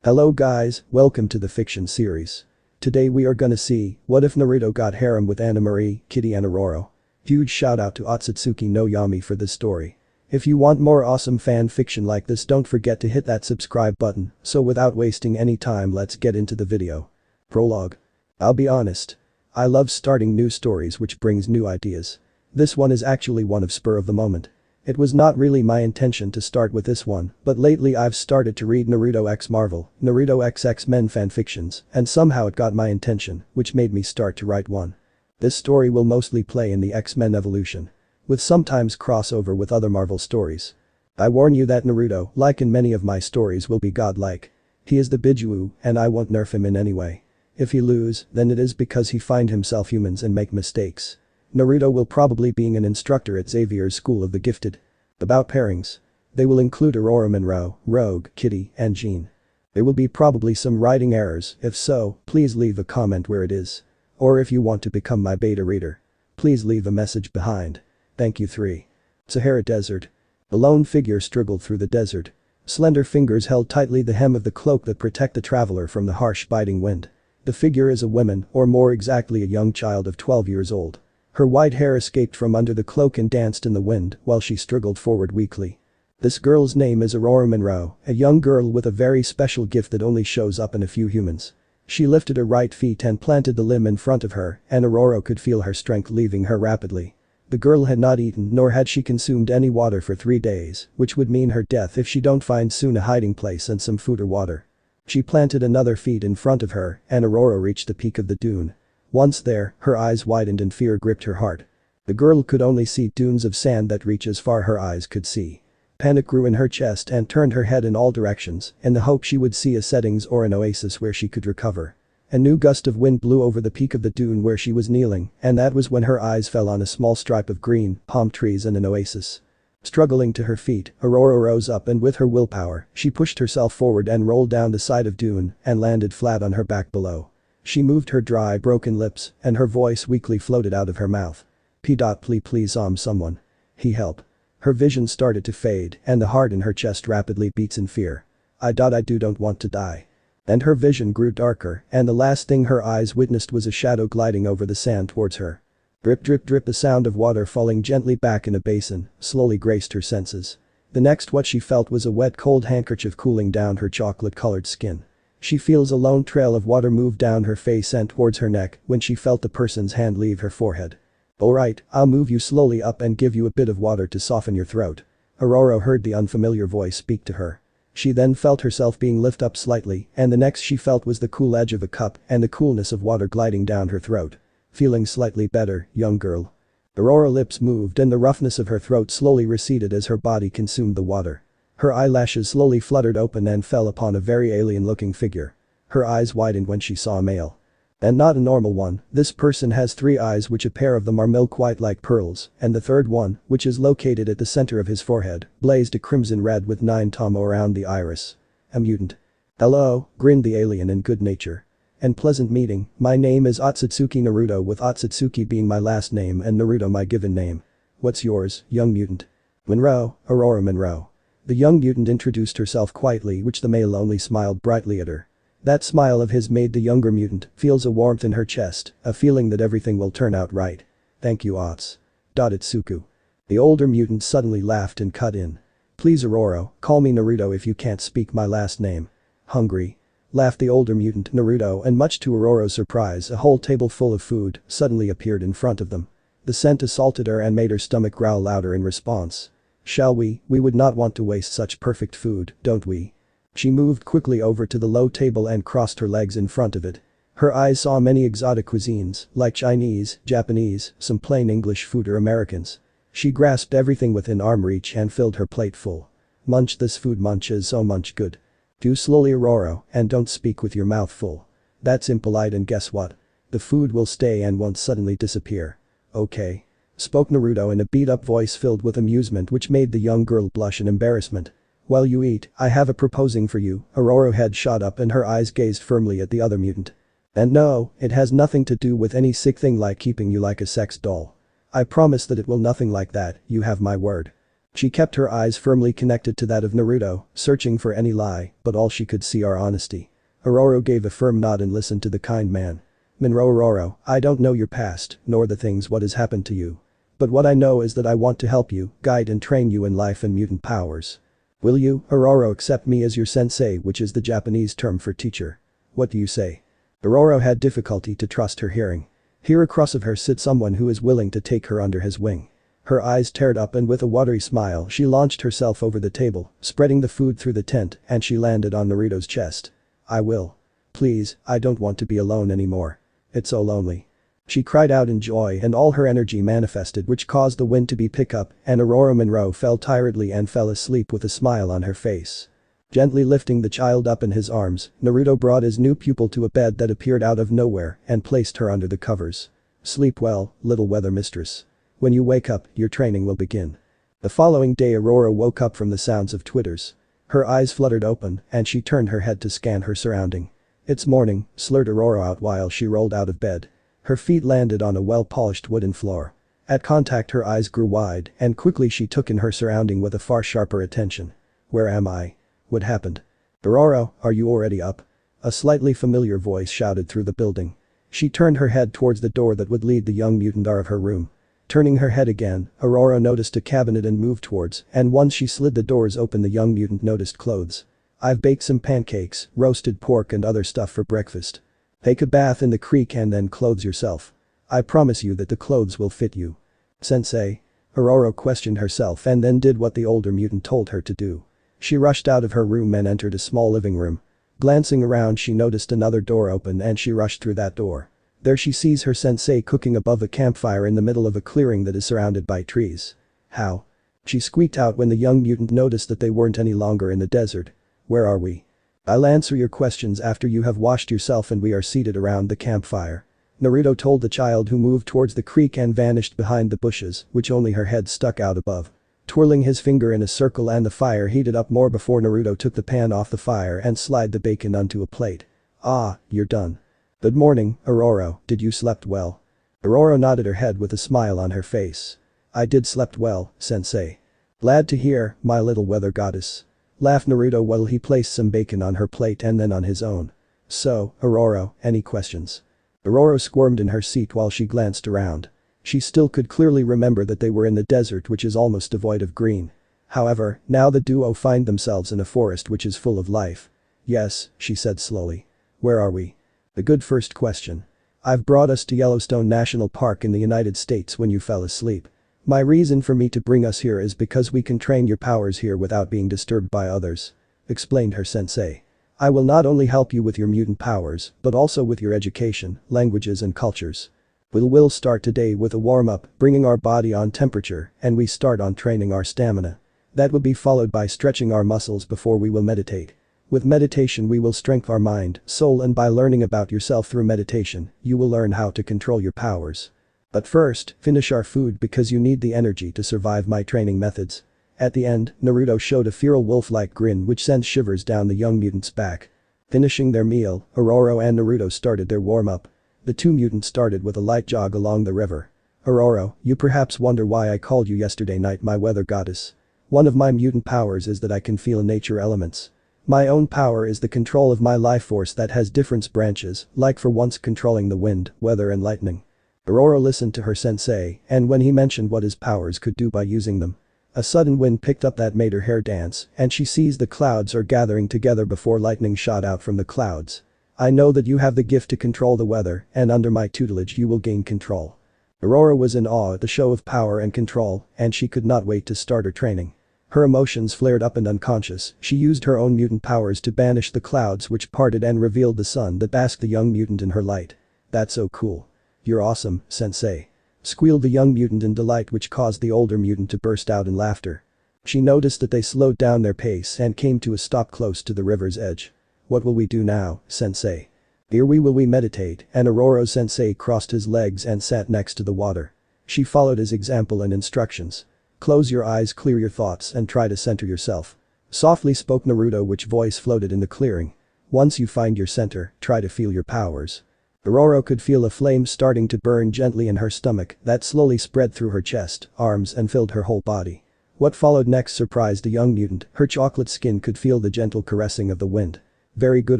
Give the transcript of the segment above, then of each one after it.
Hello guys, welcome to the fiction series. Today we are gonna see, what if Naruto got harem with Anna Marie, Kitty and Ororo? Huge shout out to Otsutsuki no Yami for this story. If you want more awesome fan fiction like this, don't forget to hit that subscribe button, so without wasting any time, let's get into the video. Prologue. I'll be honest. I love starting new stories which brings new ideas. This one is actually one of spur of the moment. It was not really my intention to start with this one, but lately I've started to read Naruto X Marvel, NarutoxX-Men fanfictions, and somehow it got my attention, which made me start to write one. This story will mostly play in the X-Men evolution, with sometimes crossover with other Marvel stories. I warn you that Naruto, like in many of my stories, will be godlike. He is the Bijuu, and I won't nerf him in any way. If he lose, then it is because he find himself humans and make mistakes. Naruto will probably being an instructor at Xavier's School of the Gifted. About pairings. They will include Ororo Monroe, Rogue, Kitty, and Jean. There will be probably some writing errors, if so, please leave a comment where it is. Or if you want to become my beta reader, please leave a message behind. Thank you. 3. Sahara Desert. A lone figure struggled through the desert. Slender fingers held tightly the hem of the cloak that protect the traveler from the harsh biting wind. The figure is a woman, or more exactly a young child of 12 years old. Her white hair escaped from under the cloak and danced in the wind while she struggled forward weakly. This girl's name is Ororo Monroe, a young girl with a very special gift that only shows up in a few humans. She lifted her right feet and planted the limb in front of her, and Ororo could feel her strength leaving her rapidly. The girl had not eaten nor had she consumed any water for 3 days, which would mean her death if she don't find soon a hiding place and some food or water. She planted another feet in front of her, and Ororo reached the peak of the dune. Once there, her eyes widened and fear gripped her heart. The girl could only see dunes of sand that reach as far her eyes could see. Panic grew in her chest and turned her head in all directions in the hope she would see a settings or an oasis where she could recover. A new gust of wind blew over the peak of the dune where she was kneeling, and that was when her eyes fell on a small stripe of green, palm trees and an oasis. Struggling to her feet, Ororo rose up and with her willpower, she pushed herself forward and rolled down the side of dune and landed flat on her back below. She moved her dry, broken lips, and her voice weakly floated out of her mouth. Please someone. He help. Her vision started to fade, and the heart in her chest rapidly beats in fear. I don't want to die. And her vision grew darker, and the last thing her eyes witnessed was a shadow gliding over the sand towards her. Drip drip drip, the sound of water falling gently back in a basin slowly graced her senses. The next what she felt was a wet cold handkerchief cooling down her chocolate-colored skin. She feels a lone trail of water move down her face and towards her neck when she felt the person's hand leave her forehead. Alright, I'll move you slowly up and give you a bit of water to soften your throat. Ororo heard the unfamiliar voice speak to her. She then felt herself being lifted up slightly, and the next she felt was the cool edge of a cup and the coolness of water gliding down her throat. Feeling slightly better, young girl. Ororo's lips moved and the roughness of her throat slowly receded as her body consumed the water. Her eyelashes slowly fluttered open and fell upon a very alien-looking figure. Her eyes widened when she saw a male. And not a normal one, this person has 3 eyes which a pair of them are milk white like pearls, and the third one, which is located at the center of his forehead, blazed a crimson red with 9 tomo around the iris. A mutant. Hello, grinned the alien in good nature. And pleasant meeting, my name is Otsutsuki Naruto, with Otsutsuki being my last name and Naruto my given name. What's yours, young mutant? Monroe, Ororo Monroe. The young mutant introduced herself quietly, which the male only smiled brightly at her. That smile of his made the younger mutant feels a warmth in her chest, a feeling that everything will turn out right. Thank you, Ots. Itsuku. The older mutant suddenly laughed and cut in. Please Ororo, call me Naruto if you can't speak my last name. Hungry? Laughed the older mutant Naruto, and much to Ororo's surprise a whole table full of food suddenly appeared in front of them. The scent assaulted her and made her stomach growl louder in response. Shall we would not want to waste such perfect food, don't we? She moved quickly over to the low table and crossed her legs in front of it. Her eyes saw many exotic cuisines, like Chinese, Japanese, some plain English food or Americans. She grasped everything within arm reach and filled her plate full. Munch this food, munches so much good. Do slowly Ororo, and don't speak with your mouth full. That's impolite, and guess what? The food will stay and won't suddenly disappear. Okay. Spoke Naruto in a beat-up voice filled with amusement which made the young girl blush in embarrassment. While you eat, I have a proposing for you. Ororo's head shot up and her eyes gazed firmly at the other mutant. And no, it has nothing to do with any sick thing like keeping you like a sex doll. I promise that it will nothing like that, you have my word. She kept her eyes firmly connected to that of Naruto, searching for any lie, but all she could see are honesty. Ororo gave a firm nod and listened to the kind man. Minro Ororo, I don't know your past, nor the things what has happened to you. But what I know is that I want to help you, guide and train you in life and mutant powers. Will you, Ororo, accept me as your sensei, which is the Japanese term for teacher? What do you say? Ororo had difficulty to trust her hearing. Here across of her sits someone who is willing to take her under his wing. Her eyes teared up and with a watery smile she launched herself over the table, spreading the food through the tent and she landed on Naruto's chest. I will. Please, I don't want to be alone anymore. It's so lonely. She cried out in joy and all her energy manifested which caused the wind to be pick up and Ororo Minro fell tiredly and fell asleep with a smile on her face. Gently lifting the child up in his arms, Naruto brought his new pupil to a bed that appeared out of nowhere and placed her under the covers. Sleep well, little weather mistress. When you wake up, your training will begin. The following day Ororo woke up from the sounds of twitters. Her eyes fluttered open and she turned her head to scan her surrounding. It's morning, slurred Ororo out while she rolled out of bed. Her feet landed on a well-polished wooden floor. At contact her eyes grew wide and quickly she took in her surrounding with a far sharper attention. Where am I? What happened? Ororo, are you already up? A slightly familiar voice shouted through the building. She turned her head towards the door that would lead the young mutant out of her room. Turning her head again, Ororo noticed a cabinet and moved towards, and once she slid the doors open the young mutant noticed clothes. I've baked some pancakes, roasted pork and other stuff for breakfast. Take a bath in the creek and then clothe yourself. I promise you that the clothes will fit you. Sensei? Ororo questioned herself and then did what the older mutant told her to do. She rushed out of her room and entered a small living room. Glancing around she noticed another door open and she rushed through that door. There she sees her sensei cooking above a campfire in the middle of a clearing that is surrounded by trees. How? She squeaked out when the young mutant noticed that they weren't any longer in the desert. Where are we? I'll answer your questions after you have washed yourself and we are seated around the campfire. Naruto told the child who moved towards the creek and vanished behind the bushes, which only her head stuck out above. Twirling his finger in a circle and the fire heated up more before Naruto took the pan off the fire and slid the bacon onto a plate. Ah, you're done. Good morning, Ororo, did you slept well? Ororo nodded her head with a smile on her face. I did slept well, sensei. Glad to hear, my little weather goddess. Laughed Naruto while he placed some bacon on her plate and then on his own. So, Ororo, any questions? Ororo squirmed in her seat while she glanced around. She still could clearly remember that they were in the desert which is almost devoid of green. However, now the duo find themselves in a forest which is full of life. Yes, she said slowly. Where are we? The good first question. I've brought us to Yellowstone National Park in the United States when you fell asleep. My reason for me to bring us here is because we can train your powers here without being disturbed by others. Explained her sensei. I will not only help you with your mutant powers, but also with your education, languages and cultures. We'll start today with a warm-up, bringing our body on temperature, and we start on training our stamina. That will be followed by stretching our muscles before we will meditate. With meditation we will strengthen our mind, soul and by learning about yourself through meditation, you will learn how to control your powers. But first, finish our food because you need the energy to survive my training methods. At the end, Naruto showed a feral wolf-like grin which sent shivers down the young mutant's back. Finishing their meal, Ororo and Naruto started their warm-up. The two mutants started with a light jog along the river. Ororo, you perhaps wonder why I called you yesterday night my weather goddess. One of my mutant powers is that I can feel nature elements. My own power is the control of my life force that has different branches, like for once controlling the wind, weather and lightning. Ororo listened to her sensei, and when he mentioned what his powers could do by using them. A sudden wind picked up that made her hair dance, and she sees the clouds are gathering together before lightning shot out from the clouds. I know that you have the gift to control the weather, and under my tutelage you will gain control. Ororo was in awe at the show of power and control, and she could not wait to start her training. Her emotions flared up and unconscious, she used her own mutant powers to banish the clouds which parted and revealed the sun that basked the young mutant in her light. That's so cool. You're awesome, sensei. Squealed the young mutant in delight which caused the older mutant to burst out in laughter. She noticed that they slowed down their pace and came to a stop close to the river's edge. What will we do now, sensei? Here we will meditate, and Ororo sensei crossed his legs and sat next to the water. She followed his example and instructions. Close your eyes, clear your thoughts and try to center yourself. Softly spoke Naruto which voice floated in the clearing. Once you find your center, try to feel your powers. Ororo could feel a flame starting to burn gently in her stomach that slowly spread through her chest, arms and filled her whole body. What followed next surprised the young mutant, her chocolate skin could feel the gentle caressing of the wind. Very good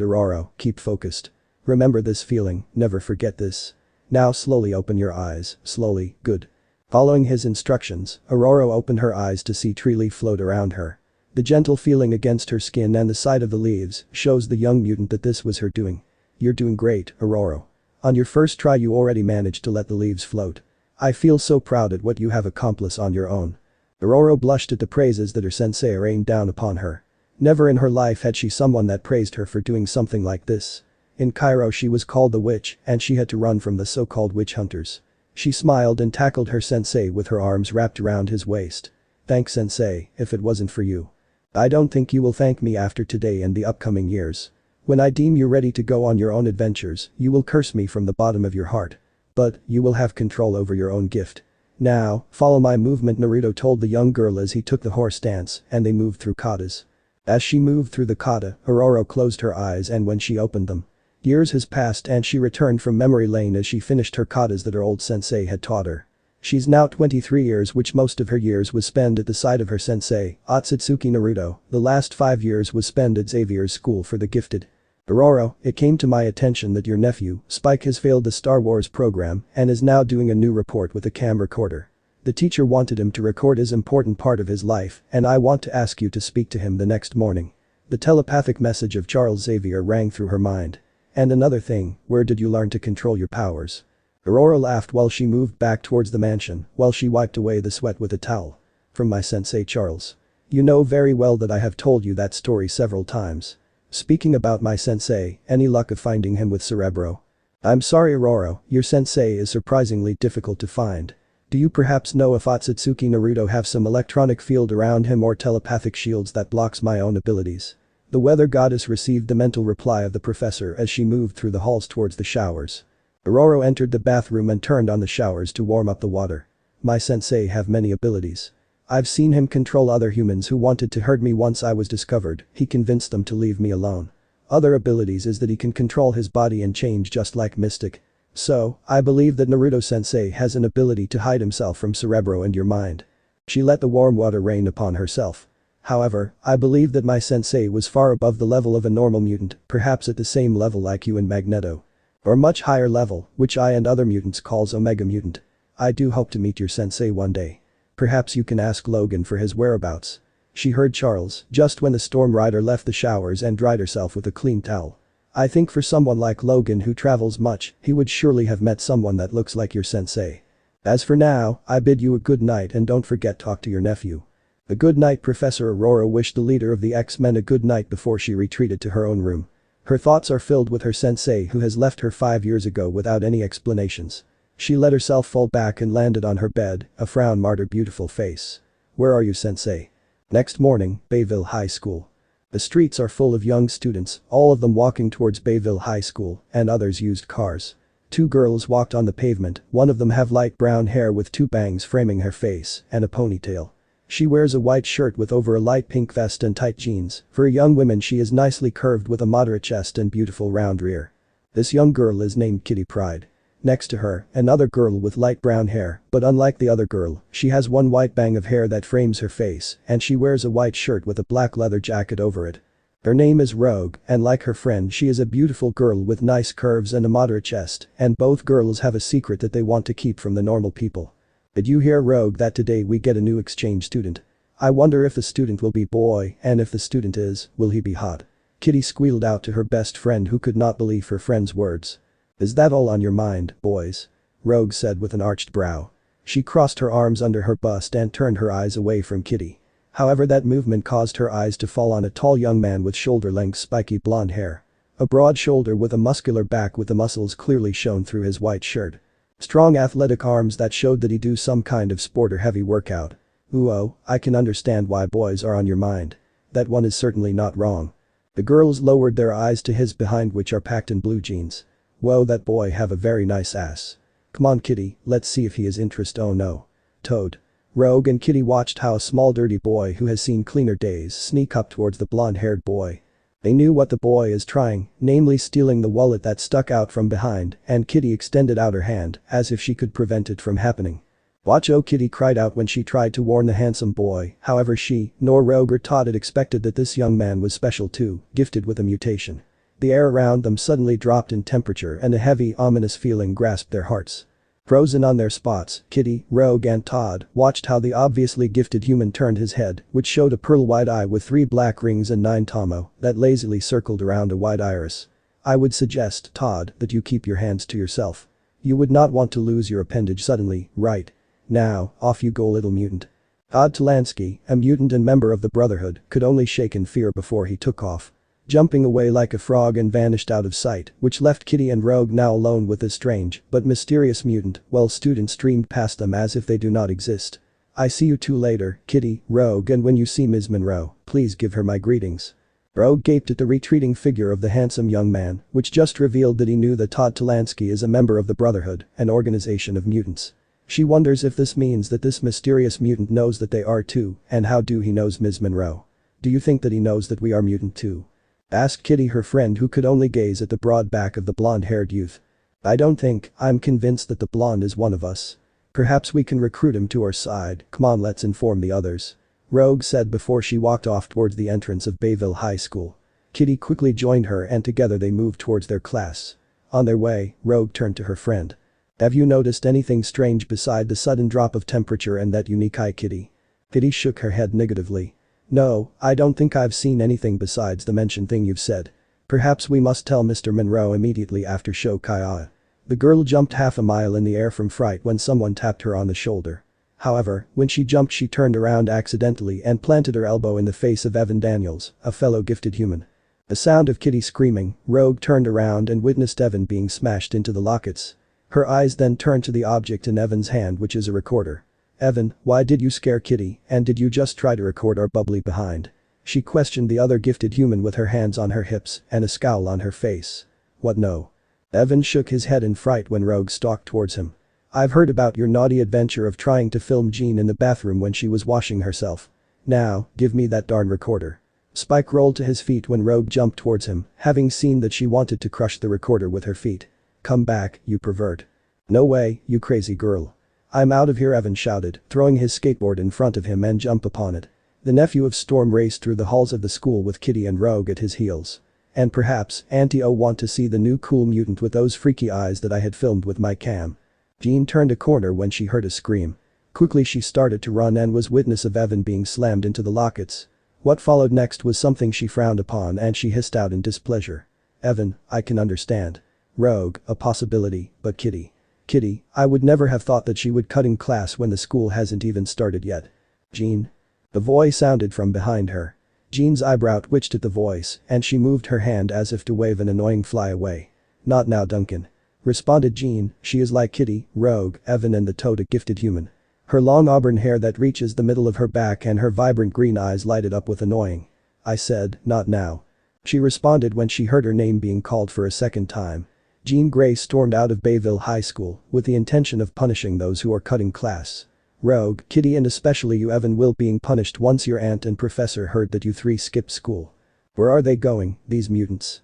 Ororo, keep focused. Remember this feeling, never forget this. Now slowly open your eyes, slowly, good. Following his instructions, Ororo opened her eyes to see tree leaf float around her. The gentle feeling against her skin and the sight of the leaves shows the young mutant that this was her doing. You're doing great, Ororo. On your first try you already managed to let the leaves float. I feel so proud at what you have accomplished on your own. Ororo blushed at the praises that her sensei rained down upon her. Never in her life had she someone that praised her for doing something like this. In Cairo she was called the witch and she had to run from the so-called witch hunters. She smiled and tackled her sensei with her arms wrapped around his waist. Thanks sensei, if it wasn't for you. I don't think you will thank me after today and the upcoming years. When I deem you ready to go on your own adventures, you will curse me from the bottom of your heart. But, you will have control over your own gift. Now, follow my movement Naruto told the young girl as he took the horse stance and they moved through katas. As she moved through the kata, Ororo closed her eyes and when she opened them. Years has passed and she returned from memory lane as she finished her katas that her old sensei had taught her. She's now 23 years which most of her years was spent at the side of her sensei, Otsutsuki Naruto, the last 5 years was spent at Xavier's school for the gifted. Ororo, it came to my attention that your nephew, Spike has failed the Star Wars program and is now doing a new report with a camcorder. The teacher wanted him to record his important part of his life and I want to ask you to speak to him the next morning. The telepathic message of Charles Xavier rang through her mind. And another thing, where did you learn to control your powers? Ororo laughed while she moved back towards the mansion while she wiped away the sweat with a towel. From my sensei Charles. You know very well that I have told you that story several times. Speaking about my sensei, any luck of finding him with Cerebro? I'm sorry Ororo, your sensei is surprisingly difficult to find. Do you perhaps know if Otsutsuki Naruto have some electronic field around him or telepathic shields that blocks my own abilities? The weather goddess received the mental reply of the professor as she moved through the halls towards the showers. Ororo entered the bathroom and turned on the showers to warm up the water. My sensei have many abilities. I've seen him control other humans who wanted to hurt me once I was discovered, he convinced them to leave me alone. Other abilities is that he can control his body and change just like Mystic. So, I believe that Naruto sensei has an ability to hide himself from Cerebro and your mind. She let the warm water rain upon herself. However, I believe that my sensei was far above the level of a normal mutant, perhaps at the same level like you and Magneto. Or much higher level, which I and other mutants calls Omega Mutant. I do hope to meet your sensei one day. Perhaps you can ask Logan for his whereabouts. She heard Charles just when the Storm Rider left the showers and dried herself with a clean towel. I think for someone like Logan who travels much, he would surely have met someone that looks like your sensei. As for now, I bid you a good night and don't forget talk to your nephew. A good night Professor Ororo wished the leader of the X-Men a good night before she retreated to her own room. Her thoughts are filled with her sensei who has left her 5 years ago without any explanations. She let herself fall back and landed on her bed, a frown marred her beautiful face. Where are you sensei? Next morning, Bayville High School. The streets are full of young students, all of them walking towards Bayville High School, and others used cars. 2 girls walked on the pavement, one of them have light brown hair with 2 bangs framing her face, and a ponytail. She wears a white shirt with over a light pink vest and tight jeans. For a young woman she is nicely curved with a moderate chest and beautiful round rear. This young girl is named Kitty Pryde. Next to her, another girl with light brown hair, but unlike the other girl, she has one white bang of hair that frames her face and she wears a white shirt with a black leather jacket over it. Her name is Rogue and like her friend she is a beautiful girl with nice curves and a moderate chest and both girls have a secret that they want to keep from the normal people. Did you hear Rogue that today we get a new exchange student? I wonder if the student will be boy and if the student is, will he be hot? Kitty squealed out to her best friend who could not believe her friend's words. Is that all on your mind, boys? Rogue said with an arched brow. She crossed her arms under her bust and turned her eyes away from Kitty. However that movement caused her eyes to fall on a tall young man with shoulder-length spiky blonde hair. A broad shoulder with a muscular back with the muscles clearly shown through his white shirt. Strong athletic arms that showed that he do some kind of sport or heavy workout. Oh, I can understand why boys are on your mind. That one is certainly not wrong. The girls lowered their eyes to his behind which are packed in blue jeans. Whoa, that boy have a very nice ass. Come on Kitty, let's see if he is interest. Oh no. Toad. Rogue and Kitty watched how a small dirty boy who has seen cleaner days sneak up towards the blonde-haired boy. They knew what the boy is trying, namely stealing the wallet that stuck out from behind and Kitty extended out her hand as if she could prevent it from happening. Watch, oh, Kitty cried out when she tried to warn the handsome boy, however she, nor Rogue or Todd had expected that this young man was special too, gifted with a mutation. The air around them suddenly dropped in temperature and a heavy, ominous feeling grasped their hearts. Frozen on their spots, Kitty, Rogue and Todd watched how the obviously gifted human turned his head, which showed a pearl-white eye with 3 black rings and 9 tomo that lazily circled around a wide iris. I would suggest, Todd, that you keep your hands to yourself. You would not want to lose your appendage suddenly, right? Now, off you go, little mutant. Todd Talansky, a mutant and member of the Brotherhood, could only shake in fear before he took off. Jumping away like a frog and vanished out of sight, which left Kitty and Rogue now alone with this strange but mysterious mutant, while students streamed past them as if they do not exist. I see you two later, Kitty, Rogue, and when you see Ms. Monroe, please give her my greetings. Rogue gaped at the retreating figure of the handsome young man, which just revealed that he knew that Todd Talansky is a member of the Brotherhood, an organization of mutants. She wonders if this means that this mysterious mutant knows that they are too, and how do he knows Ms. Monroe? Do you think that he knows that we are mutant too? Asked Kitty, her friend, who could only gaze at the broad back of the blonde-haired youth. I don't think, I'm convinced that the blonde is one of us. Perhaps we can recruit him to our side, come on, let's inform the others. Rogue said before she walked off towards the entrance of Bayville High School. Kitty quickly joined her and together they moved towards their class. On their way, Rogue turned to her friend. Have you noticed anything strange beside the sudden drop of temperature and that unique eye, Kitty? Kitty shook her head negatively. No, I don't think I've seen anything besides the mentioned thing you've said. Perhaps we must tell Mr. Monroe immediately after Shokai. The girl jumped half a mile in the air from fright when someone tapped her on the shoulder. However, when she jumped she turned around accidentally and planted her elbow in the face of Evan Daniels, a fellow gifted human. The sound of Kitty screaming, Rogue turned around and witnessed Evan being smashed into the lockets. Her eyes then turned to the object in Evan's hand, which is a recorder. Evan, why did you scare Kitty, and did you just try to record our bubbly behind? She questioned the other gifted human with her hands on her hips and a scowl on her face. What, no? Evan shook his head in fright when Rogue stalked towards him. I've heard about your naughty adventure of trying to film Jean in the bathroom when she was washing herself. Now, give me that darn recorder. Spike rolled to his feet when Rogue jumped towards him, having seen that she wanted to crush the recorder with her feet. Come back, you pervert. No way, you crazy girl. I'm out of here, Evan shouted, throwing his skateboard in front of him and jumped upon it. The nephew of Storm raced through the halls of the school with Kitty and Rogue at his heels. And perhaps, Auntie O want to see the new cool mutant with those freaky eyes that I had filmed with my cam. Jean turned a corner when she heard a scream. Quickly she started to run and was witness of Evan being slammed into the lockets. What followed next was something she frowned upon and she hissed out in displeasure. Evan, I can understand. Rogue, a possibility, but Kitty. Kitty, I would never have thought that she would cut in class when the school hasn't even started yet. Jean? The voice sounded from behind her. Jean's eyebrow twitched at the voice and she moved her hand as if to wave an annoying fly away. Not now, Duncan. Responded Jean, she is like Kitty, Rogue, Evan and the toad, a gifted human. Her long auburn hair that reaches the middle of her back and her vibrant green eyes lighted up with annoying. I said, not now. She responded when she heard her name being called for a second time. Jean Grey stormed out of Bayville High School with the intention of punishing those who are cutting class. Rogue, Kitty and especially you, Evan, will being punished once your aunt and professor heard that you three skipped school. Where are they going, these mutants?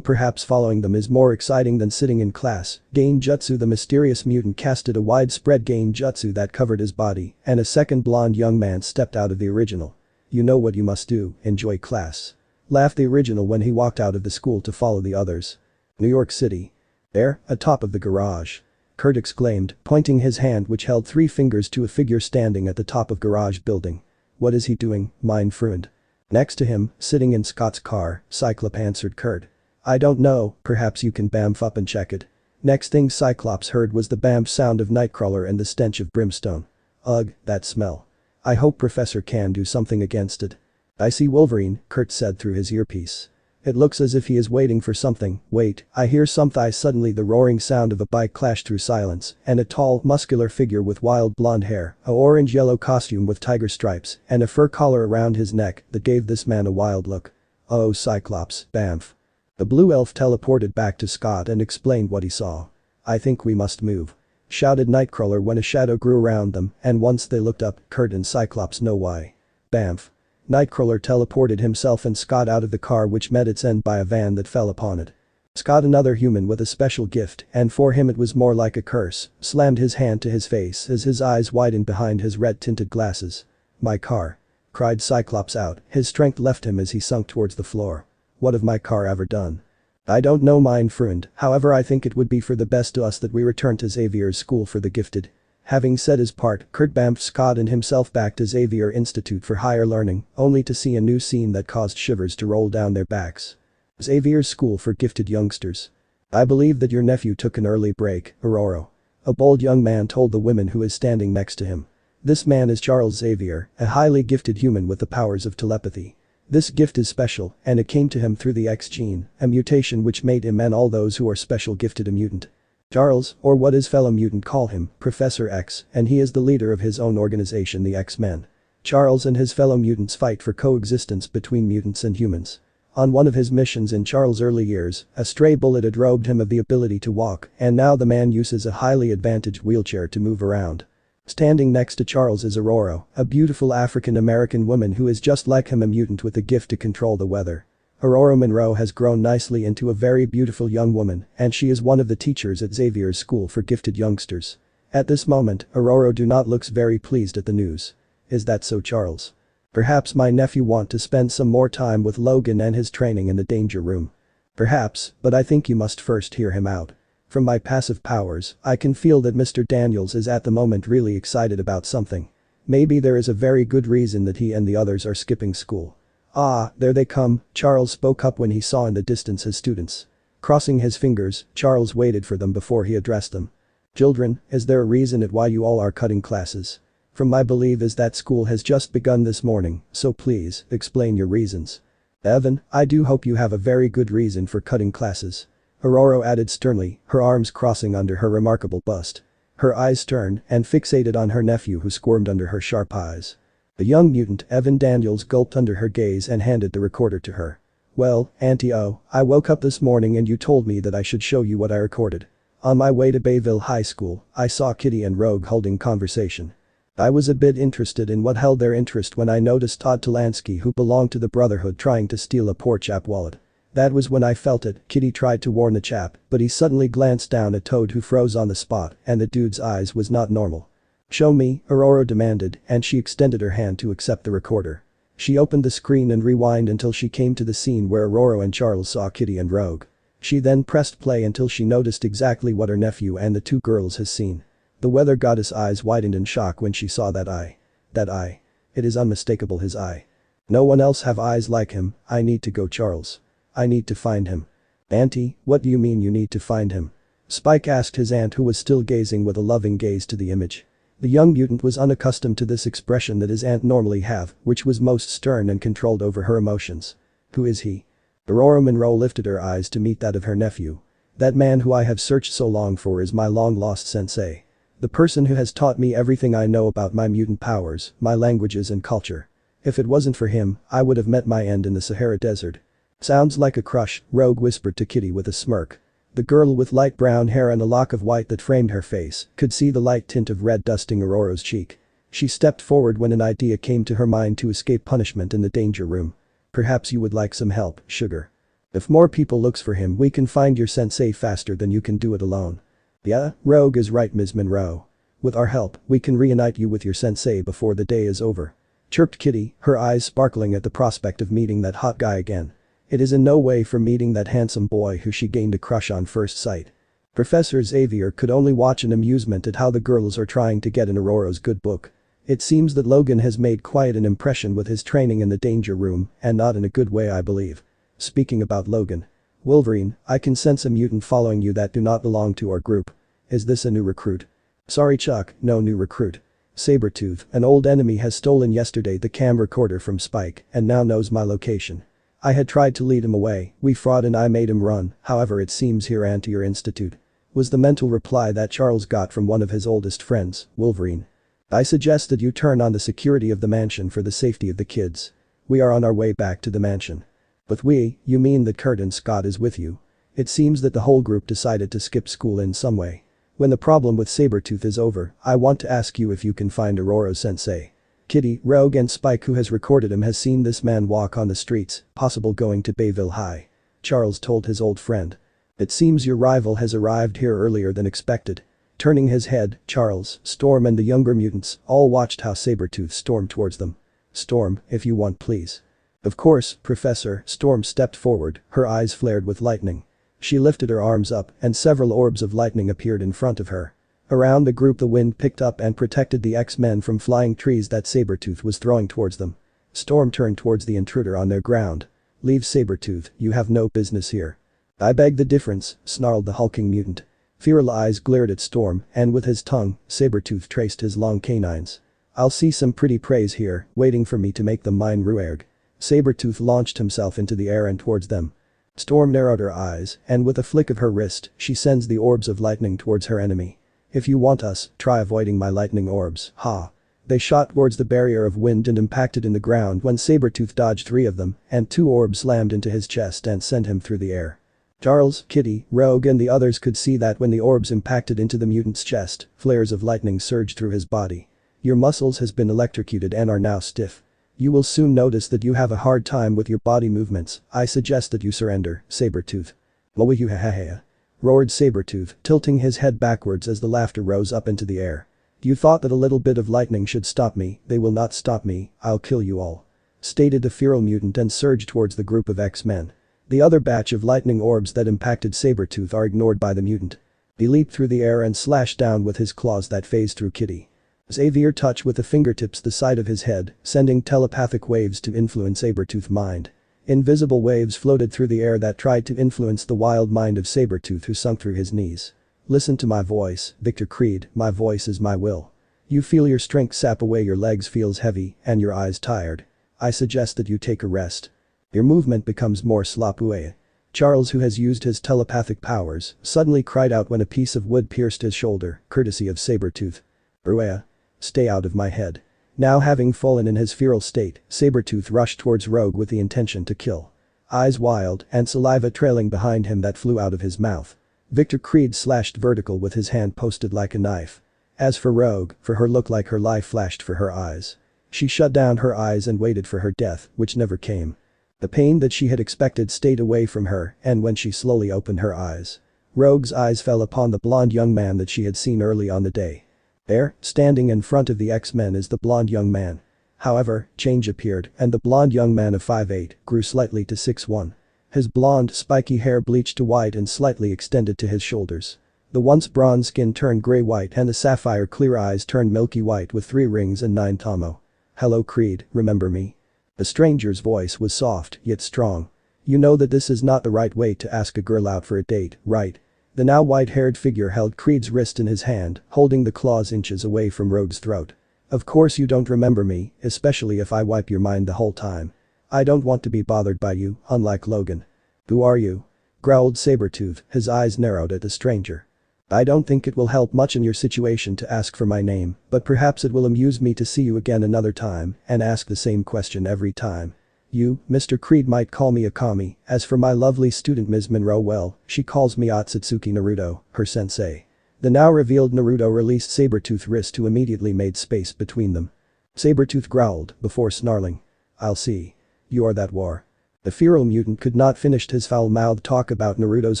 Perhaps following them is more exciting than sitting in class. Genjutsu. The mysterious mutant casted a widespread genjutsu that covered his body and a second blonde young man stepped out of the original. You know what you must do, enjoy class. Laughed the original when he walked out of the school to follow the others. New York City. There, atop of the garage. Kurt exclaimed, pointing his hand which held 3 fingers to a figure standing at the top of garage building. What is he doing, mein Freund? Next to him, sitting in Scott's car, Cyclops answered Kurt. I don't know, perhaps you can bamf up and check it. Next thing Cyclops heard was the bamf sound of Nightcrawler and the stench of brimstone. Ugh, that smell. I hope Professor can do something against it. I see Wolverine, Kurt said through his earpiece. It looks as if he is waiting for something. Wait, I hear something. Suddenly the roaring sound of a bike clashed through silence and a tall, muscular figure with wild blonde hair, a orange-yellow costume with tiger stripes and a fur collar around his neck that gave this man a wild look. Oh, Cyclops, bamf. The blue elf teleported back to Scott and explained what he saw. I think we must move. Shouted Nightcrawler when a shadow grew around them and once they looked up, Kurt and Cyclops know why. Bamf. Nightcrawler teleported himself and Scott out of the car which met its end by a van that fell upon it. Scott, another human with a special gift, and for him it was more like a curse, slammed his hand to his face as his eyes widened behind his red-tinted glasses. "My car," cried Cyclops out, his strength left him as he sunk towards the floor. "What have my car ever done?" "I don't know, mein Freund, however I think it would be for the best to us that we return to Xavier's School for the Gifted." Having said his part, Kurt bamfed Scott and himself back to Xavier Institute for Higher Learning, only to see a new scene that caused shivers to roll down their backs. Xavier's School for Gifted Youngsters. "I believe that your nephew took an early break, Ororo," a bold young man told the woman who is standing next to him. This man is Charles Xavier, a highly gifted human with the powers of telepathy. This gift is special, and it came to him through the X gene, a mutation which made him and all those who are special gifted a mutant. Charles, or what his fellow mutant call him, Professor X, and he is the leader of his own organization, the X-Men. Charles and his fellow mutants fight for coexistence between mutants and humans. On one of his missions in Charles' early years, a stray bullet had robbed him of the ability to walk, and now the man uses a highly advantaged wheelchair to move around. Standing next to Charles is Ororo, a beautiful African-American woman who is just like him, a mutant with a gift to control the weather. Ororo Monroe has grown nicely into a very beautiful young woman, and she is one of the teachers at Xavier's School for Gifted Youngsters. At this moment, Ororo do not looks very pleased at the news. "Is that so, Charles? Perhaps my nephew want to spend some more time with Logan and his training in the danger room." "Perhaps, but I think you must first hear him out. From my passive powers, I can feel that Mr. Daniels is at the moment really excited about something. Maybe there is a very good reason that he and the others are skipping school." "Ah, there they come," Charles spoke up when he saw in the distance his students. Crossing his fingers, Charles waited for them before he addressed them. "Children, is there a reason at why you all are cutting classes? From my belief is that school has just begun this morning, so please, explain your reasons." "Evan, I do hope you have a very good reason for cutting classes," Ororo added sternly, her arms crossing under her remarkable bust. Her eyes stern and fixated on her nephew who squirmed under her sharp eyes. The young mutant Evan Daniels gulped under her gaze and handed the recorder to her. "Well, Auntie O, I woke up this morning and you told me that I should show you what I recorded. On my way to Bayville High School, I saw Kitty and Rogue holding conversation. I was a bit interested in what held their interest when I noticed Todd Talansky, who belonged to the Brotherhood, trying to steal a poor chap wallet. That was when I felt it." Kitty tried to warn the chap, but he suddenly glanced down at Toad, who froze on the spot, and the dude's eyes was not normal. "Show me," Ororo demanded, and she extended her hand to accept the recorder. She opened the screen and rewound until she came to the scene where Ororo and Charles saw Kitty and Rogue. She then pressed play until she noticed exactly what her nephew and the two girls has seen. The weather goddess' eyes widened in shock when she saw that eye. That eye. It is unmistakable, his eye. "No one else have eyes like him. I need to go, Charles. I need to find him." "Auntie, what do you mean you need to find him?" Spike asked his aunt, who was still gazing with a loving gaze to the image. The young mutant was unaccustomed to this expression that his aunt normally have, which was most stern and controlled over her emotions. "Who is he?" Ororo Monroe lifted her eyes to meet that of her nephew. "That man who I have searched so long for is my long-lost sensei. The person who has taught me everything I know about my mutant powers, my languages and culture. If it wasn't for him, I would have met my end in the Sahara Desert." "Sounds like a crush," Rogue whispered to Kitty with a smirk. The girl with light brown hair and a lock of white that framed her face could see the light tint of red dusting Ororo's cheek. She stepped forward when an idea came to her mind to escape punishment in the danger room. "Perhaps you would like some help, sugar. If more people looks for him, we can find your sensei faster than you can do it alone." "Yeah, Rogue is right, Ms. Monroe. With our help, we can reunite you with your sensei before the day is over," chirped Kitty, her eyes sparkling at the prospect of meeting that hot guy again. It is in no way for meeting that handsome boy who she gained a crush on first sight. Professor Xavier could only watch in amusement at how the girls are trying to get in Ororo's good book. It seems that Logan has made quite an impression with his training in the danger room, and not in a good way, I believe. Speaking about Logan. "Wolverine, I can sense a mutant following you that do not belong to our group. Is this a new recruit?" "Sorry Chuck, no new recruit. Sabertooth, an old enemy, has stolen yesterday the cam recorder from Spike and now knows my location. I had tried to lead him away, we fought and I made him run, however it seems here and to your institute," was the mental reply that Charles got from one of his oldest friends, Wolverine. "I suggest that you turn on the security of the mansion for the safety of the kids. We are on our way back to the mansion." "With we, you mean that Kurt and Scott is with you?" It seems that the whole group decided to skip school in some way. "When the problem with Sabertooth is over, I want to ask you if you can find Ororo's sensei. Kitty, Rogue and Spike, who has recorded him, has seen this man walk on the streets, possible going to Bayville High," Charles told his old friend. It seems your rival has arrived here earlier than expected. Turning his head, Charles, Storm and the younger mutants all watched how Sabertooth stormed towards them. Storm, if you want please. Of course, Professor. Storm stepped forward, her eyes flared with lightning. She lifted her arms up and several orbs of lightning appeared in front of her. Around the group the wind picked up and protected the X-Men from flying trees that Sabertooth was throwing towards them. Storm turned towards the intruder on their ground. Leave Sabertooth, you have no business here. I beg the difference, snarled the hulking mutant. Feral eyes glared at Storm, and with his tongue, Sabertooth traced his long canines. I'll see some pretty praise here, waiting for me to make them mine Ruerg. Sabertooth launched himself into the air and towards them. Storm narrowed her eyes, and with a flick of her wrist, she sends the orbs of lightning towards her enemy. If you want us, try avoiding my lightning orbs, ha. They shot towards the barrier of wind and impacted in the ground when Sabertooth dodged 3 of them, and 2 orbs slammed into his chest and sent him through the air. Charles, Kitty, Rogue and the others could see that when the orbs impacted into the mutant's chest, flares of lightning surged through his body. Your muscles has been electrocuted and are now stiff. You will soon notice that you have a hard time with your body movements. I suggest that you surrender, Sabertooth. Wah-wah-you-ha-ha-ha. Roared Sabertooth, tilting his head backwards as the laughter rose up into the air. You thought that a little bit of lightning should stop me, they will not stop me, I'll kill you all. Stated the feral mutant and surged towards the group of X-Men. The other batch of lightning orbs that impacted Sabertooth are ignored by the mutant. He leaped through the air and slashed down with his claws that phased through Kitty. Xavier touched with the fingertips the side of his head, sending telepathic waves to influence Sabertooth's mind. Invisible waves floated through the air that tried to influence the wild mind of Sabertooth who sunk through his knees. Listen to my voice, Victor Creed, my voice is my will. You feel your strength sap away, your legs feels heavy and your eyes tired. I suggest that you take a rest. Your movement becomes more sloppy. Charles, who has used his telepathic powers, suddenly cried out when a piece of wood pierced his shoulder, courtesy of Sabertooth. Ruea. Stay out of my head. Now having fallen in his feral state, Sabertooth rushed towards Rogue with the intention to kill. Eyes wild and saliva trailing behind him that flew out of his mouth. Victor Creed slashed vertical with his hand posted like a knife. As for Rogue, for her looked like her life flashed for her eyes. She shut down her eyes and waited for her death, which never came. The pain that she had expected stayed away from her, and when she slowly opened her eyes, Rogue's eyes fell upon the blonde young man that she had seen early on the day. There, standing in front of the X-Men is the blonde young man. However, change appeared and the blonde young man of 5'8" grew slightly to 6'1". His blonde, spiky hair bleached to white and slightly extended to his shoulders. The once bronze skin turned gray-white and the sapphire clear eyes turned milky white with 3 rings and 9 tomo. Hello Creed, remember me? The stranger's voice was soft yet strong. You know that this is not the right way to ask a girl out for a date, right? The now white-haired figure held Creed's wrist in his hand, holding the claws inches away from Rogue's throat. Of course you don't remember me, especially if I wipe your mind the whole time. I don't want to be bothered by you, unlike Logan. Who are you? Growled Sabertooth, his eyes narrowed at the stranger. I don't think it will help much in your situation to ask for my name, but perhaps it will amuse me to see you again another time and ask the same question every time. You, Mr. Creed might call me Akami, as for my lovely student Ms. Monroe, well, she calls me Otsutsuki Naruto, her sensei. The now revealed Naruto released Sabertooth's wrist who immediately made space between them. Sabertooth growled before snarling. I'll see. You are that war. The feral mutant could not finish his foul-mouthed talk about Naruto's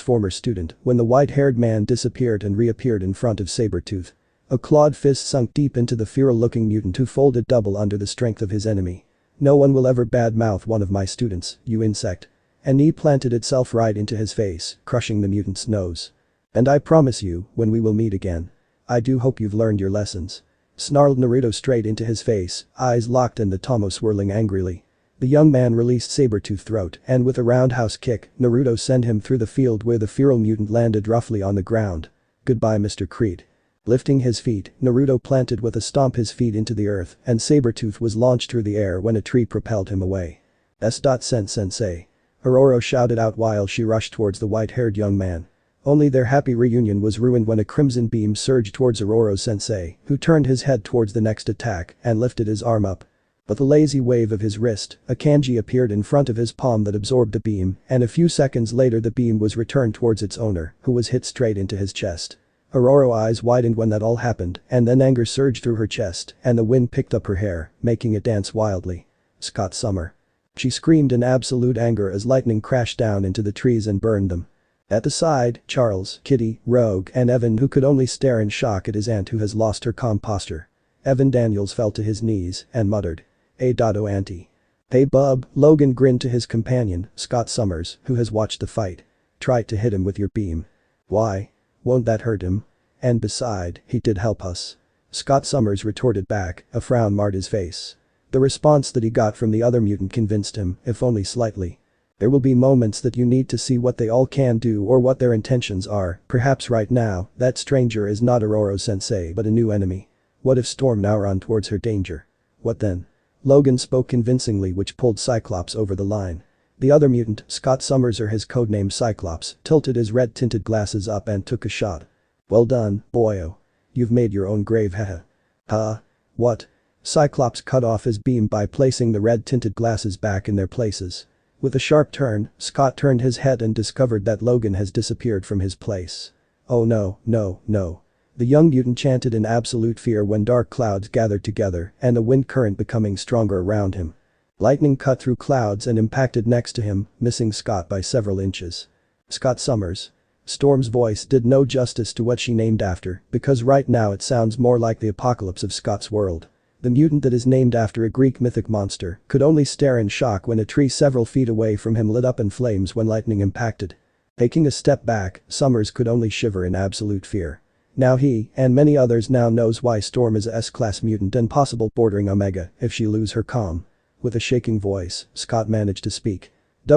former student when the white-haired man disappeared and reappeared in front of Sabertooth. A clawed fist sunk deep into the feral-looking mutant who folded double under the strength of his enemy. No one will ever badmouth one of my students, you insect. A knee planted itself right into his face, crushing the mutant's nose. And I promise you, when we will meet again. I do hope you've learned your lessons. Snarled Naruto straight into his face, eyes locked and the tomo swirling angrily. The young man released Sabertooth's throat and with a roundhouse kick, Naruto sent him through the field where the feral mutant landed roughly on the ground. Goodbye Mr. Creed. Lifting his feet, Naruto planted with a stomp his feet into the earth and Sabertooth was launched through the air when a tree propelled him away. Sensei. Ororo shouted out while she rushed towards the white-haired young man. Only their happy reunion was ruined when a crimson beam surged towards Ororo's sensei, who turned his head towards the next attack and lifted his arm up. With a lazy wave of his wrist, a kanji appeared in front of his palm that absorbed the beam, and a few seconds later the beam was returned towards its owner, who was hit straight into his chest. Ororo's eyes widened when that all happened, and then anger surged through her chest, and the wind picked up her hair, making it dance wildly. Scott Summer. She screamed in absolute anger as lightning crashed down into the trees and burned them. At the side, Charles, Kitty, Rogue, and Evan, who could only stare in shock at his aunt who has lost her calm posture. Evan Daniels fell to his knees and muttered. "Oh auntie." "Hey bub," Logan grinned to his companion, Scott Summers, who has watched the fight. "Try to hit him with your beam." "Why? Won't that hurt him? And beside, he did help us." Scott Summers retorted back, a frown marred his face. The response that he got from the other mutant convinced him, if only slightly. There will be moments that you need to see what they all can do or what their intentions are, perhaps right now, that stranger is not Ororo-sensei but a new enemy. What if Storm now run towards her danger? What then? Logan spoke convincingly, which pulled Cyclops over the line. The other mutant, Scott Summers, or his codename Cyclops, tilted his red-tinted glasses up and took a shot. "Well done, boyo. You've made your own grave, haha." "Huh? What?" Cyclops cut off his beam by placing the red-tinted glasses back in their places. With a sharp turn, Scott turned his head and discovered that Logan has disappeared from his place. "Oh no, no, no." The young mutant chanted in absolute fear when dark clouds gathered together and a wind current becoming stronger around him. Lightning cut through clouds and impacted next to him, missing Scott by several inches. "Scott Summers." Storm's voice did no justice to what she named after, because right now it sounds more like the apocalypse of Scott's world. The mutant that is named after a Greek mythic monster could only stare in shock when a tree several feet away from him lit up in flames when lightning impacted. Taking a step back, Summers could only shiver in absolute fear. Now he, and many others now knows why Storm is a S-class mutant and possible bordering Omega if she lose her calm. With a shaking voice, Scott managed to speak. "We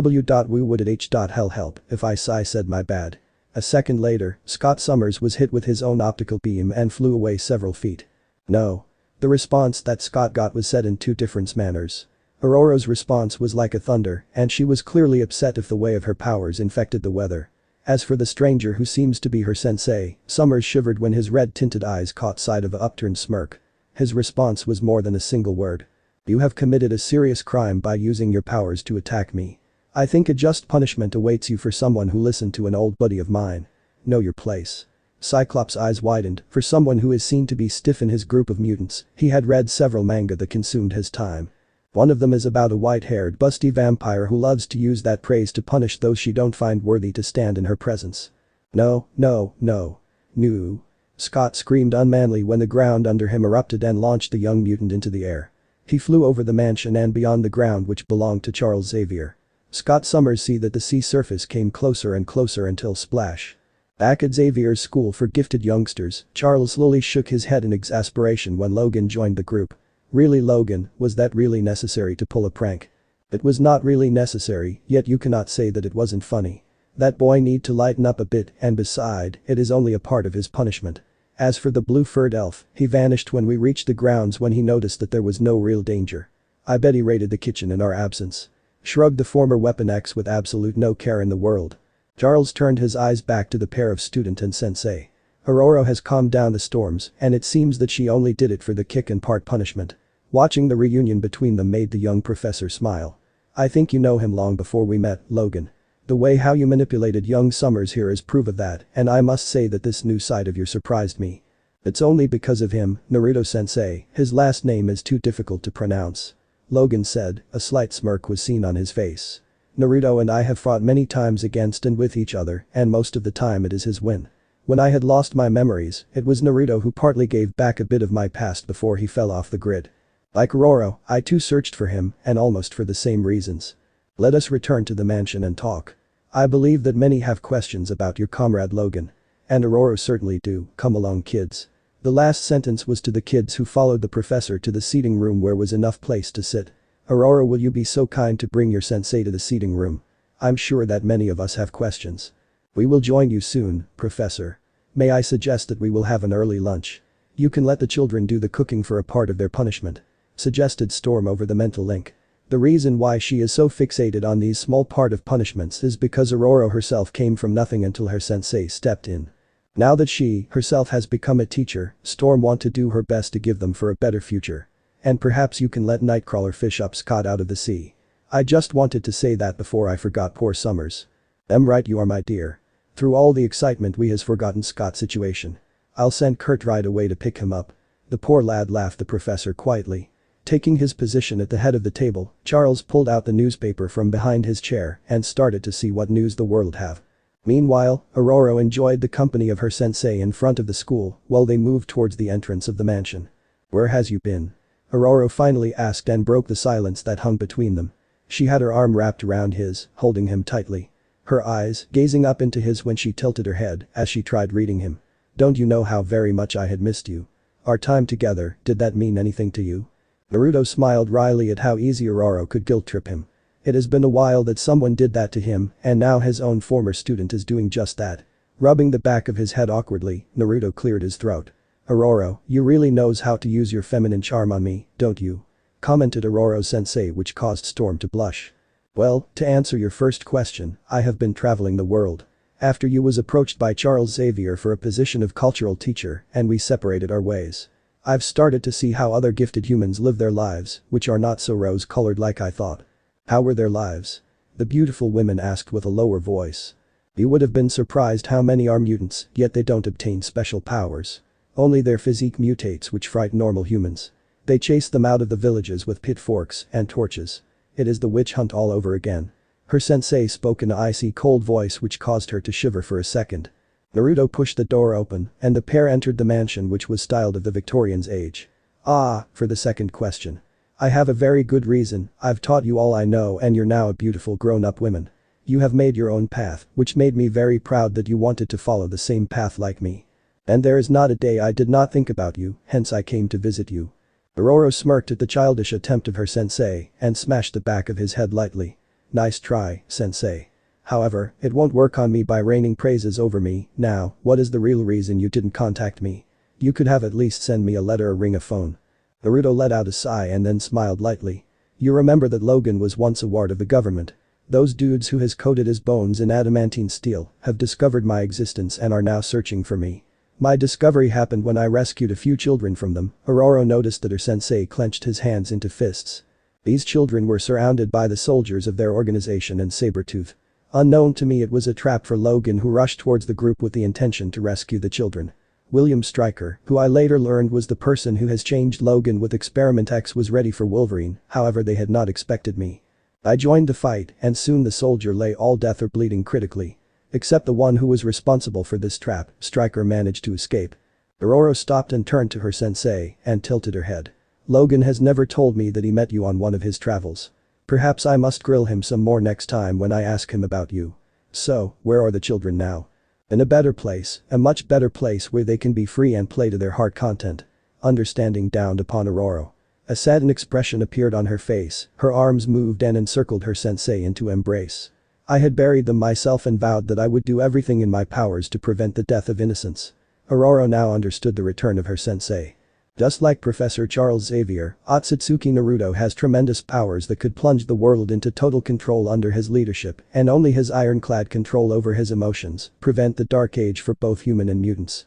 would at hell help if I said my bad." A second later, Scott Summers was hit with his own optical beam and flew away several feet. "No." The response that Scott got was said in two different manners. Ororo's response was like a thunder, and she was clearly upset if the way of her powers infected the weather. As for the stranger who seems to be her sensei, Summers shivered when his red-tinted eyes caught sight of a upturned smirk. His response was more than a single word. "You have committed a serious crime by using your powers to attack me. I think a just punishment awaits you for someone who listened to an old buddy of mine. Know your place." Cyclops' eyes widened. For someone who is seen to be stiff in his group of mutants, he had read several manga that consumed his time. One of them is about a white-haired busty vampire who loves to use that praise to punish those she don't find worthy to stand in her presence. "No, no, no. No." Scott screamed unmanly when the ground under him erupted and launched the young mutant into the air. He flew over the mansion and beyond the ground which belonged to Charles Xavier. Scott Summers see that the sea surface came closer and closer until splash. Back at Xavier's school for gifted youngsters, Charles slowly shook his head in exasperation when Logan joined the group. Really, Logan, was that really necessary to pull a prank? It was not really necessary, yet you cannot say that it wasn't funny. That boy need to lighten up a bit, and beside, it is only a part of his punishment. As for the blue-furred elf, he vanished when we reached the grounds when he noticed that there was no real danger. I bet he raided the kitchen in our absence. Shrugged the former Weapon X with absolute no care in the world. Charles turned his eyes back to the pair of student and sensei. Ororo has calmed down the storms, and it seems that she only did it for the kick and part punishment. Watching the reunion between them made the young professor smile. "I think you know him long before we met, Logan. The way how you manipulated young Summers here is proof of that, and I must say that this new side of you surprised me. It's only because of him, Naruto-sensei, his last name is too difficult to pronounce." Logan said, a slight smirk was seen on his face. "Naruto and I have fought many times against and with each other, and most of the time it is his win. When I had lost my memories, it was Naruto who partly gave back a bit of my past before he fell off the grid. Like Ororo, I too searched for him, and almost for the same reasons. Let us return to the mansion and talk. I believe that many have questions about your comrade Logan. And Ororo certainly do, come along kids." The last sentence was to the kids who followed the professor to the seating room where was enough place to sit. "Ororo, will you be so kind to bring your sensei to the seating room? I'm sure that many of us have questions." "We will join you soon, Professor. May I suggest that we will have an early lunch? You can let the children do the cooking for a part of their punishment," suggested Storm over the mental link. The reason why she is so fixated on these small part of punishments is because Ororo herself came from nothing until her sensei stepped in. Now that she, herself, has become a teacher, Storm want to do her best to give them for a better future. "And perhaps you can let Nightcrawler fish up Scott out of the sea. I just wanted to say that before I forgot poor Summers." Right you are, my dear. Through all the excitement we has forgotten Scott's situation. I'll send Kurt right away to pick him up." The poor lad laughed, the professor quietly. Taking his position at the head of the table, Charles pulled out the newspaper from behind his chair and started to see what news the world have. Meanwhile, Ororo enjoyed the company of her sensei in front of the school while they moved towards the entrance of the mansion. "Where has you been?" Ororo finally asked and broke the silence that hung between them. She had her arm wrapped around his, holding him tightly. Her eyes gazing up into his when she tilted her head as she tried reading him. "Don't you know how very much I had missed you? Our time together, did that mean anything to you?" Naruto smiled wryly at how easy Ororo could guilt-trip him. It has been a while that someone did that to him, and now his own former student is doing just that. Rubbing the back of his head awkwardly, Naruto cleared his throat. "Ororo, you really knows how to use your feminine charm on me, don't you?" commented Ororo-sensei, which caused Storm to blush. "Well, to answer your first question, I have been traveling the world. After you was approached by Charles Xavier for a position of cultural teacher and we separated our ways. I've started to see how other gifted humans live their lives, which are not so rose-colored like I thought." "How were their lives?" the beautiful woman asked with a lower voice. "You would have been surprised how many are mutants, yet they don't obtain special powers. Only their physique mutates, which fright normal humans. They chase them out of the villages with pitchforks and torches. It is the witch hunt all over again." Her sensei spoke in an icy cold voice which caused her to shiver for a second. Naruto pushed the door open and the pair entered the mansion, which was styled of the Victorian's age. For the second question. "I have a very good reason. I've taught you all I know and you're now a beautiful grown-up woman. You have made your own path, which made me very proud that you wanted to follow the same path like me. And there is not a day I did not think about you, hence I came to visit you." Ororo smirked at the childish attempt of her sensei and smashed the back of his head lightly. "Nice try, sensei. However, it won't work on me by raining praises over me. Now, what is the real reason you didn't contact me? You could have at least send me a letter or ring a phone." Naruto let out a sigh and then smiled lightly. "You remember that Logan was once a ward of the government. Those dudes who has coated his bones in adamantine steel have discovered my existence and are now searching for me. My discovery happened when I rescued a few children from them." Ororo noticed that her sensei clenched his hands into fists. "These children were surrounded by the soldiers of their organization and Sabertooth. Unknown to me, it was a trap for Logan, who rushed towards the group with the intention to rescue the children. William Stryker, who I later learned was the person who has changed Logan with Experiment X, was ready for Wolverine, however they had not expected me. I joined the fight and soon the soldier lay all death or bleeding critically. Except the one who was responsible for this trap, Stryker managed to escape." Ororo stopped and turned to her sensei and tilted her head. "Logan has never told me that he met you on one of his travels. Perhaps I must grill him some more next time when I ask him about you. So, where are the children now?" "In a better place, a much better place where they can be free and play to their heart content." Understanding dawned upon Ororo. A saddened expression appeared on her face, her arms moved and encircled her sensei into embrace. "I had buried them myself and vowed that I would do everything in my powers to prevent the death of innocents." Ororo now understood the return of her sensei. Just like Professor Charles Xavier, Otsutsuki Naruto has tremendous powers that could plunge the world into total control under his leadership, and only his ironclad control over his emotions prevent the dark age for both human and mutants.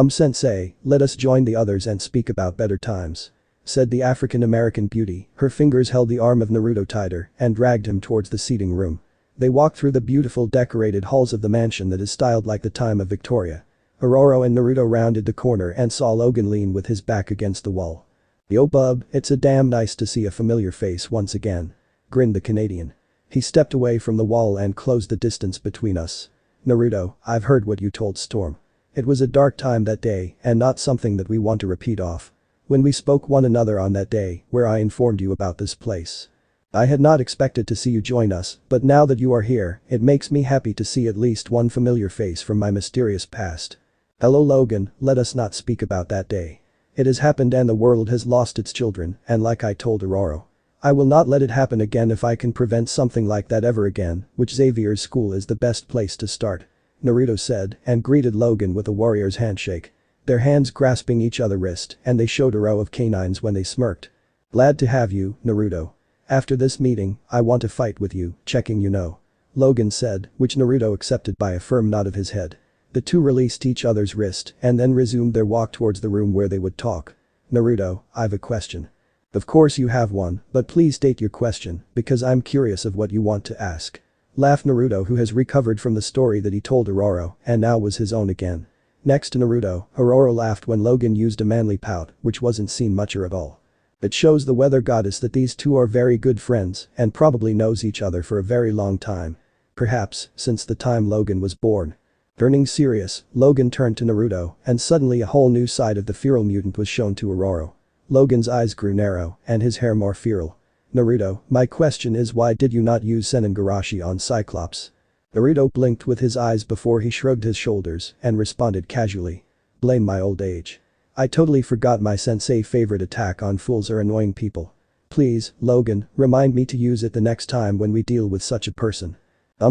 Sensei, let us join the others and speak about better times," said the African-American beauty. Her fingers held the arm of Naruto tighter and dragged him towards the seating room. They walked through the beautiful decorated halls of the mansion that is styled like the time of Victoria. Ororo and Naruto rounded the corner and saw Logan lean with his back against the wall. "Yo bub, it's a damn nice to see a familiar face once again," grinned the Canadian. He stepped away from the wall and closed the distance between us. "Naruto, I've heard what you told Storm. It was a dark time that day and not something that we want to repeat off. When we spoke one another on that day where I informed you about this place. I had not expected to see you join us, but now that you are here, it makes me happy to see at least one familiar face from my mysterious past. Hello Logan, let us not speak about that day. It has happened and the world has lost its children, and like I told Ororo, I will not let it happen again if I can prevent something like that ever again, which Xavier's school is the best place to start," Naruto said and greeted Logan with a warrior's handshake. Their hands grasping each other's wrist and they showed a row of canines when they smirked. "Glad to have you, Naruto. After this meeting, I want to fight with you, checking you know," Logan said, which Naruto accepted by a firm nod of his head. The two released each other's wrist and then resumed their walk towards the room where they would talk. "Naruto, I've a question." "Of course you have one, but please state your question, because I'm curious of what you want to ask," laughed Naruto, who has recovered from the story that he told Ororo and now was his own again. Next to Naruto, Ororo laughed when Logan used a manly pout, which wasn't seen much or at all. It shows the weather goddess that these two are very good friends and probably knows each other for a very long time. Perhaps, since the time Logan was born. Turning serious, Logan turned to Naruto, and suddenly a whole new side of the feral mutant was shown to Ororo. Logan's eyes grew narrow, and his hair more feral. Naruto, my question is why did you not use Senengarashi on Cyclops? Naruto blinked with his eyes before he shrugged his shoulders and responded casually. Blame my old age. I totally forgot my sensei favorite attack on fools or annoying people. Please, Logan, remind me to use it the next time when we deal with such a person.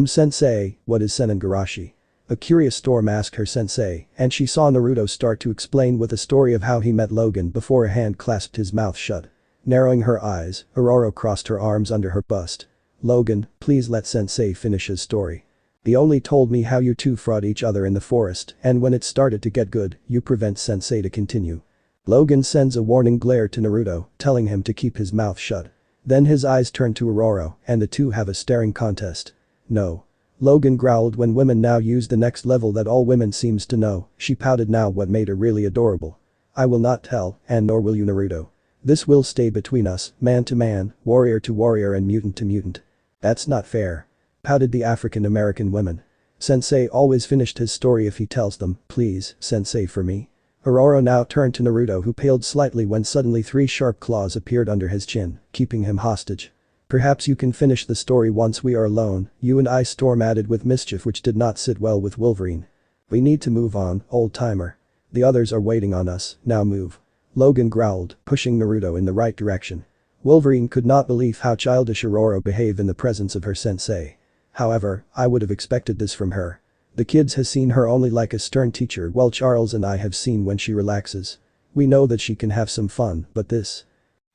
Sensei, what is Senengarashi? A curious Storm asked her sensei, and she saw Naruto start to explain with a story of how he met Logan before a hand clasped his mouth shut. Narrowing her eyes, Ororo crossed her arms under her bust. Logan, please let sensei finish his story. He only told me how you two fought each other in the forest, and when it started to get good, you prevent sensei to continue. Logan sends a warning glare to Naruto, telling him to keep his mouth shut. Then his eyes turn to Ororo, and the two have a staring contest. No. Logan growled when women now used the next level that all women seems to know, she pouted now what made her really adorable. I will not tell, and nor will you Naruto. This will stay between us, man to man, warrior to warrior and mutant to mutant. That's not fair. Pouted the African American women. Sensei always finished his story if he tells them, please, sensei for me. Ororo now turned to Naruto who paled slightly when suddenly 3 sharp claws appeared under his chin, keeping him hostage. Perhaps you can finish the story once we are alone, you and I, Storm added with mischief which did not sit well with Wolverine. We need to move on, old-timer. The others are waiting on us, now move. Logan growled, pushing Naruto in the right direction. Wolverine could not believe how childish Ororo behaved in the presence of her sensei. However, I would have expected this from her. The kids has seen her only like a stern teacher while Charles and I have seen when she relaxes. We know that she can have some fun, but this.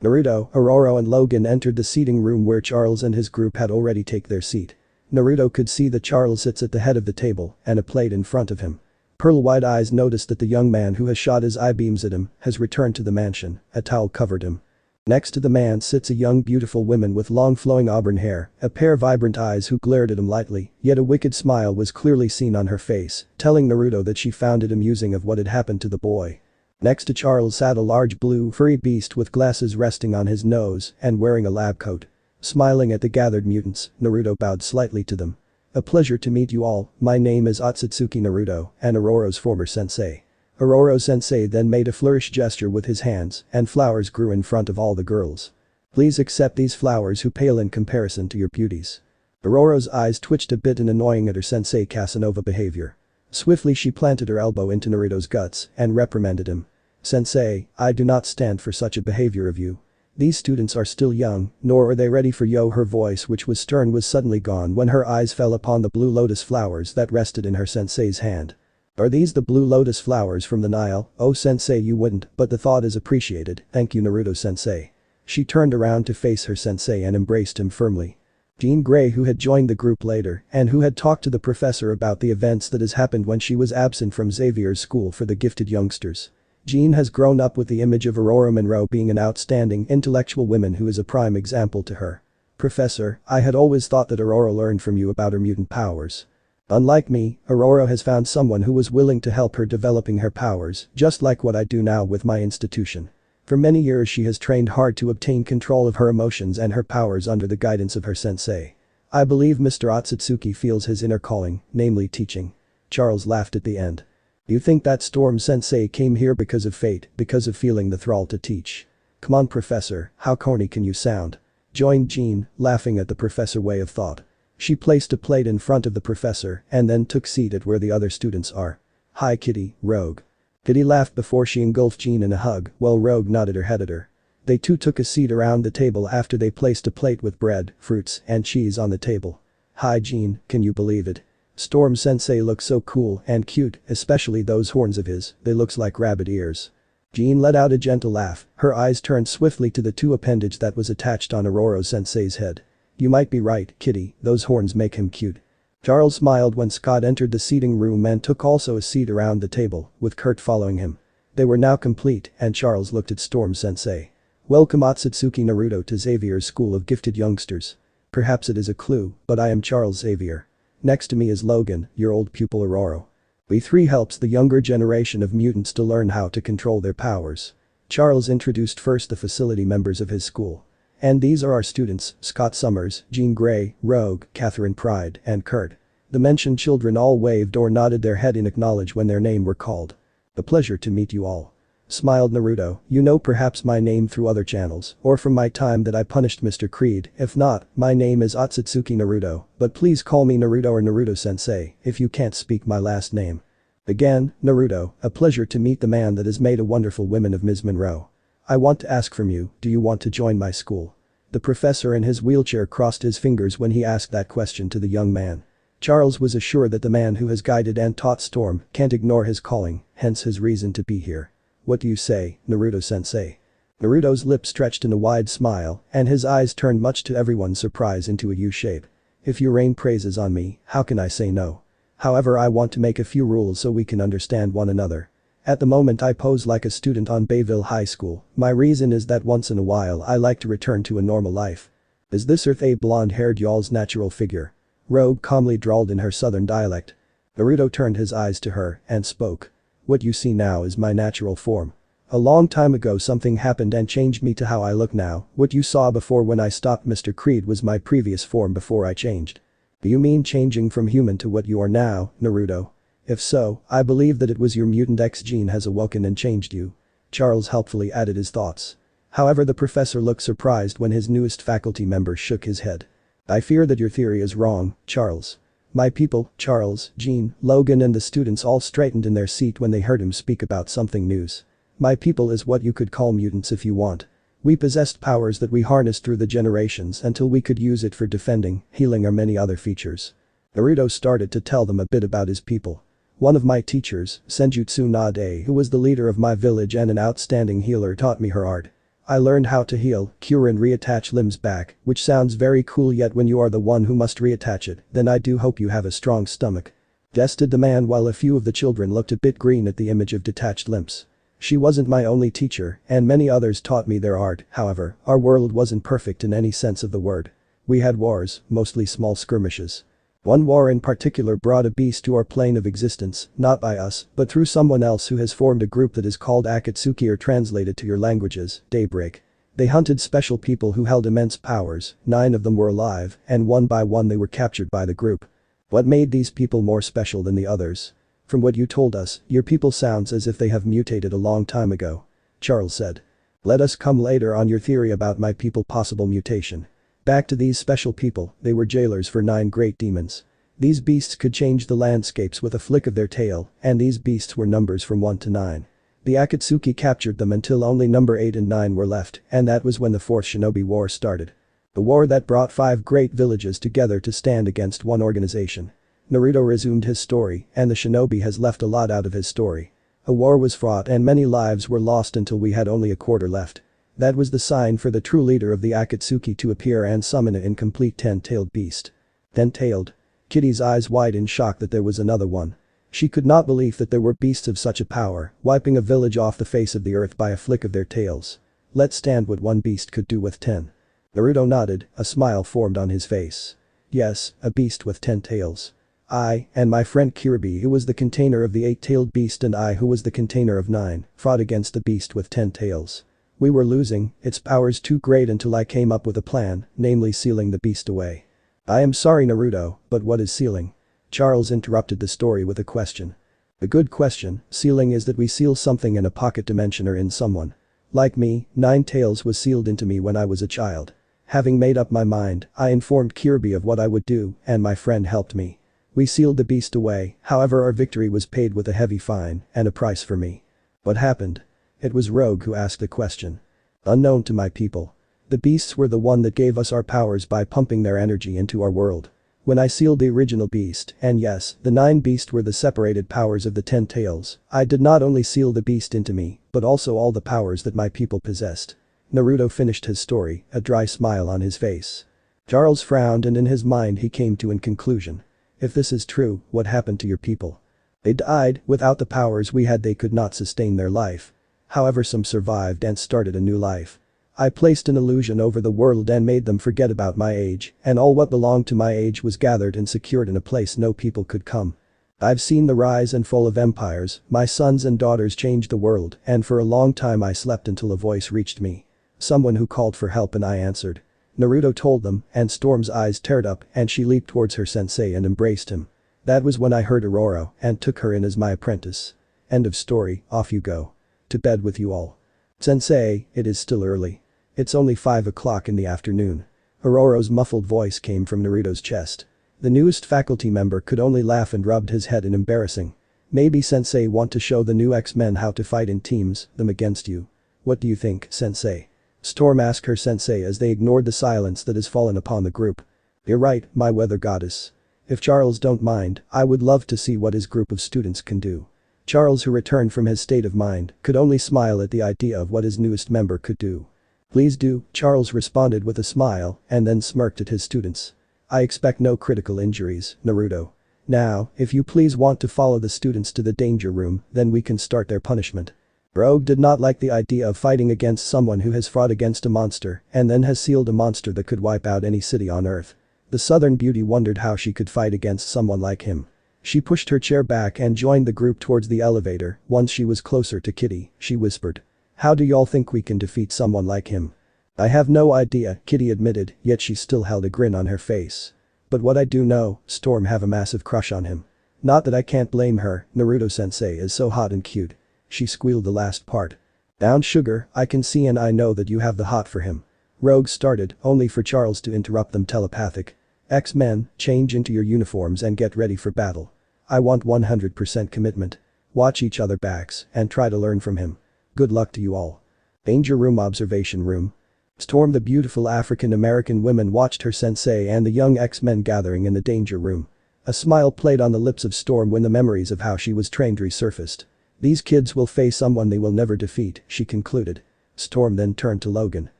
Naruto, Ororo and Logan entered the seating room where Charles and his group had already taken their seat. Naruto could see that Charles sits at the head of the table and a plate in front of him. Pearl-wide eyes noticed that the young man who has shot his eye beams at him has returned to the mansion, a towel covered him. Next to the man sits a young beautiful woman with long flowing auburn hair, a pair of vibrant eyes who glared at him lightly, yet a wicked smile was clearly seen on her face, telling Naruto that she found it amusing of what had happened to the boy. Next to Charles sat a large blue furry beast with glasses resting on his nose and wearing a lab coat. Smiling at the gathered mutants, Naruto bowed slightly to them. A pleasure to meet you all, my name is Otsutsuki Naruto and Ororo's former sensei. Ororo sensei then made a flourish gesture with his hands and flowers grew in front of all the girls. Please accept these flowers who pale in comparison to your beauties. Ororo's eyes twitched a bit in annoying at her sensei Casanova behavior. Swiftly she planted her elbow into Naruto's guts and reprimanded him. Sensei, I do not stand for such a behavior of you. These students are still young, nor are they ready for yo. Her voice which was stern was suddenly gone when her eyes fell upon the blue lotus flowers that rested in her sensei's hand. Are these the blue lotus flowers from the Nile? Oh sensei you wouldn't, but the thought is appreciated, thank you Naruto sensei. She turned around to face her sensei and embraced him firmly. Jean Grey who had joined the group later and who had talked to the professor about the events that has happened when she was absent from Xavier's school for the gifted youngsters. Jean has grown up with the image of Aurora Monroe being an outstanding intellectual woman who is a prime example to her. Professor, I had always thought that Aurora learned from you about her mutant powers. Unlike me, Aurora has found someone who was willing to help her developing her powers, just like what I do now with my institution. For many years she has trained hard to obtain control of her emotions and her powers under the guidance of her sensei. I believe Mr. Otsutsuki feels his inner calling, namely teaching. Charles laughed at the end. You think that Storm sensei came here because of fate, because of feeling the thrall to teach? Come on professor, how corny can you sound? Joined Jean, laughing at the professor way of thought. She placed a plate in front of the professor and then took seat at where the other students are. Hi Kitty, Rogue. Kitty laughed before she engulfed Jean in a hug while Rogue nodded her head at her. They too took a seat around the table after they placed a plate with bread, fruits and cheese on the table. Hi Jean, can you believe it? Storm sensei looks so cool and cute, especially those horns of his, they looks like rabbit ears. Jean let out a gentle laugh, her eyes turned swiftly to the two appendage that was attached on Ororo sensei's head. You might be right, Kitty, those horns make him cute. Charles smiled when Scott entered the seating room and took also a seat around the table, with Kurt following him. They were now complete and Charles looked at Storm sensei. Welcome Otsutsuki Naruto to Xavier's School of Gifted Youngsters. Perhaps it is a clue, but I am Charles Xavier. Next to me is Logan, your old pupil Ororo. We three helps the younger generation of mutants to learn how to control their powers. Charles introduced first the facility members of his school. And these are our students, Scott Summers, Jean Grey, Rogue, Catherine Pride, and Kurt. The mentioned children all waved or nodded their head in acknowledge when their name were called. A pleasure to meet you all. Smiled Naruto, you know perhaps my name through other channels, or from my time that I punished Mr. Creed, if not, my name is Otsutsuki Naruto, but please call me Naruto or Naruto-sensei, if you can't speak my last name. Again, Naruto, a pleasure to meet the man that has made a wonderful woman of Ms. Monroe. I want to ask from you, do you want to join my school? The professor in his wheelchair crossed his fingers when he asked that question to the young man. Charles was assured that the man who has guided and taught Storm can't ignore his calling, hence his reason to be here. What do you say, Naruto-sensei? Naruto's lips stretched in a wide smile, and his eyes turned much to everyone's surprise into a U-shape. If you rain praises on me, how can I say no? However, I want to make a few rules so we can understand one another. At the moment I pose like a student on Bayville High School, my reason is that once in a while I like to return to a normal life. Is this Earth a blonde-haired y'all's natural figure? Rogue calmly drawled in her southern dialect. Naruto turned his eyes to her and spoke. What you see now is my natural form. A long time ago something happened and changed me to how I look now. What you saw before when I stopped Mr. Creed was my previous form before I changed. Do you mean changing from human to what you are now, Naruto? If so, I believe that it was your Mutant X gene has awoken and changed you. Charles helpfully added his thoughts. However, the professor looked surprised when his newest faculty member shook his head. I fear that your theory is wrong, Charles. My people, Charles, Jean, Logan and the students all straightened in their seat when they heard him speak about something news. My people is what you could call mutants if you want. We possessed powers that we harnessed through the generations until we could use it for defending, healing or many other features. Naruto started to tell them a bit about his people. One of my teachers, Senjutsu Nade, who was the leader of my village and an outstanding healer, taught me her art. I learned how to heal, cure and reattach limbs back, which sounds very cool, yet when you are the one who must reattach it, then I do hope you have a strong stomach. Jested the man while a few of the children looked a bit green at the image of detached limbs. She wasn't my only teacher, and many others taught me their art, however, our world wasn't perfect in any sense of the word. We had wars, mostly small skirmishes. One war in particular brought a beast to our plane of existence, not by us, but through someone else who has formed a group that is called Akatsuki, or translated to your languages, Daybreak. They hunted special people who held immense powers, 9 of them were alive, and one by one they were captured by the group. What made these people more special than the others? From what you told us, your people sounds as if they have mutated a long time ago. Charles said. Let us come later on your theory about my people possible mutation. Back to these special people, they were jailers for 9 great demons. These beasts could change the landscapes with a flick of their tail, and these beasts were numbers from 1 to 9. The Akatsuki captured them until only number 8 and 9 were left, and that was when the 4th Shinobi War started. The war that brought 5 great villages together to stand against one organization. Naruto resumed his story, and the shinobi has left a lot out of his story. A war was fought and many lives were lost until we had only a quarter left. That was the sign for the true leader of the Akatsuki to appear and summon an incomplete 10-tailed beast. 10-tailed? Kitty's eyes wide in shock that there was another one. She could not believe that there were beasts of such a power, wiping a village off the face of the earth by a flick of their tails. Let's stand what one beast could do with 10. Naruto nodded, a smile formed on his face. Yes, a beast with 10 tails. I, and my friend Kirby, who was the container of the 8-tailed beast, and I, who was the container of 9, fought against the beast with 10 tails. We were losing, its powers too great, until I came up with a plan, namely sealing the beast away. I am sorry, Naruto, but what is sealing? Charles interrupted the story with a question. A good question. Sealing is that we seal something in a pocket dimension or in someone. Like me, 9 tails was sealed into me when I was a child. Having made up my mind, I informed Kirby of what I would do, and my friend helped me. We sealed the beast away, however our victory was paid with a heavy fine and a price for me. What happened? It was Rogue who asked the question. Unknown to my people. The beasts were the one that gave us our powers by pumping their energy into our world. When I sealed the original beast, and yes, the 9 beasts were the separated powers of the 10 tails, I did not only seal the beast into me, but also all the powers that my people possessed. Naruto finished his story, a dry smile on his face. Charles frowned, and in his mind he came to a conclusion. If this is true, what happened to your people? They died. Without the powers we had they could not sustain their life. However, some survived and started a new life. I placed an illusion over the world and made them forget about my age, and all what belonged to my age was gathered and secured in a place no people could come. I've seen the rise and fall of empires, my sons and daughters changed the world, and for a long time I slept until a voice reached me. Someone who called for help and I answered. Naruto told them, and Storm's eyes teared up and she leaped towards her sensei and embraced him. That was when I heard Ororo and took her in as my apprentice. End of story, off you go. To bed with you all. Sensei, it is still early. It's only 5 o'clock in the afternoon. Ororo's muffled voice came from Naruto's chest. The newest faculty member could only laugh and rubbed his head in embarrassing. Maybe sensei want to show the new X-Men how to fight in teams, them against you. What do you think, sensei? Storm asked her sensei as they ignored the silence that has fallen upon the group. You're right, my weather goddess. If Charles don't mind, I would love to see what his group of students can do. Charles, who returned from his state of mind, could only smile at the idea of what his newest member could do. Please do, Charles responded with a smile and then smirked at his students. I expect no critical injuries, Naruto. Now, if you please want to follow the students to the danger room, then we can start their punishment. Rogue did not like the idea of fighting against someone who has fought against a monster and then has sealed a monster that could wipe out any city on Earth. The Southern Beauty wondered how she could fight against someone like him. She pushed her chair back and joined the group towards the elevator. Once she was closer to Kitty, she whispered. How do y'all think we can defeat someone like him? I have no idea, Kitty admitted, yet she still held a grin on her face. But what I do know, Storm have a massive crush on him. Not that I can't blame her, Naruto-sensei is so hot and cute. She squealed the last part. Down sugar, I can see and I know that you have the hot for him. Rogue started, only for Charles to interrupt them telepathic. X-Men, change into your uniforms and get ready for battle. I want 100% commitment. Watch each other backs and try to learn from him. Good luck to you all. Danger room, observation room. Storm, the beautiful African-American woman, watched her sensei and the young X-Men gathering in the danger room. A smile played on the lips of Storm when the memories of how she was trained resurfaced. These kids will face someone they will never defeat, she concluded. Storm then turned to Logan.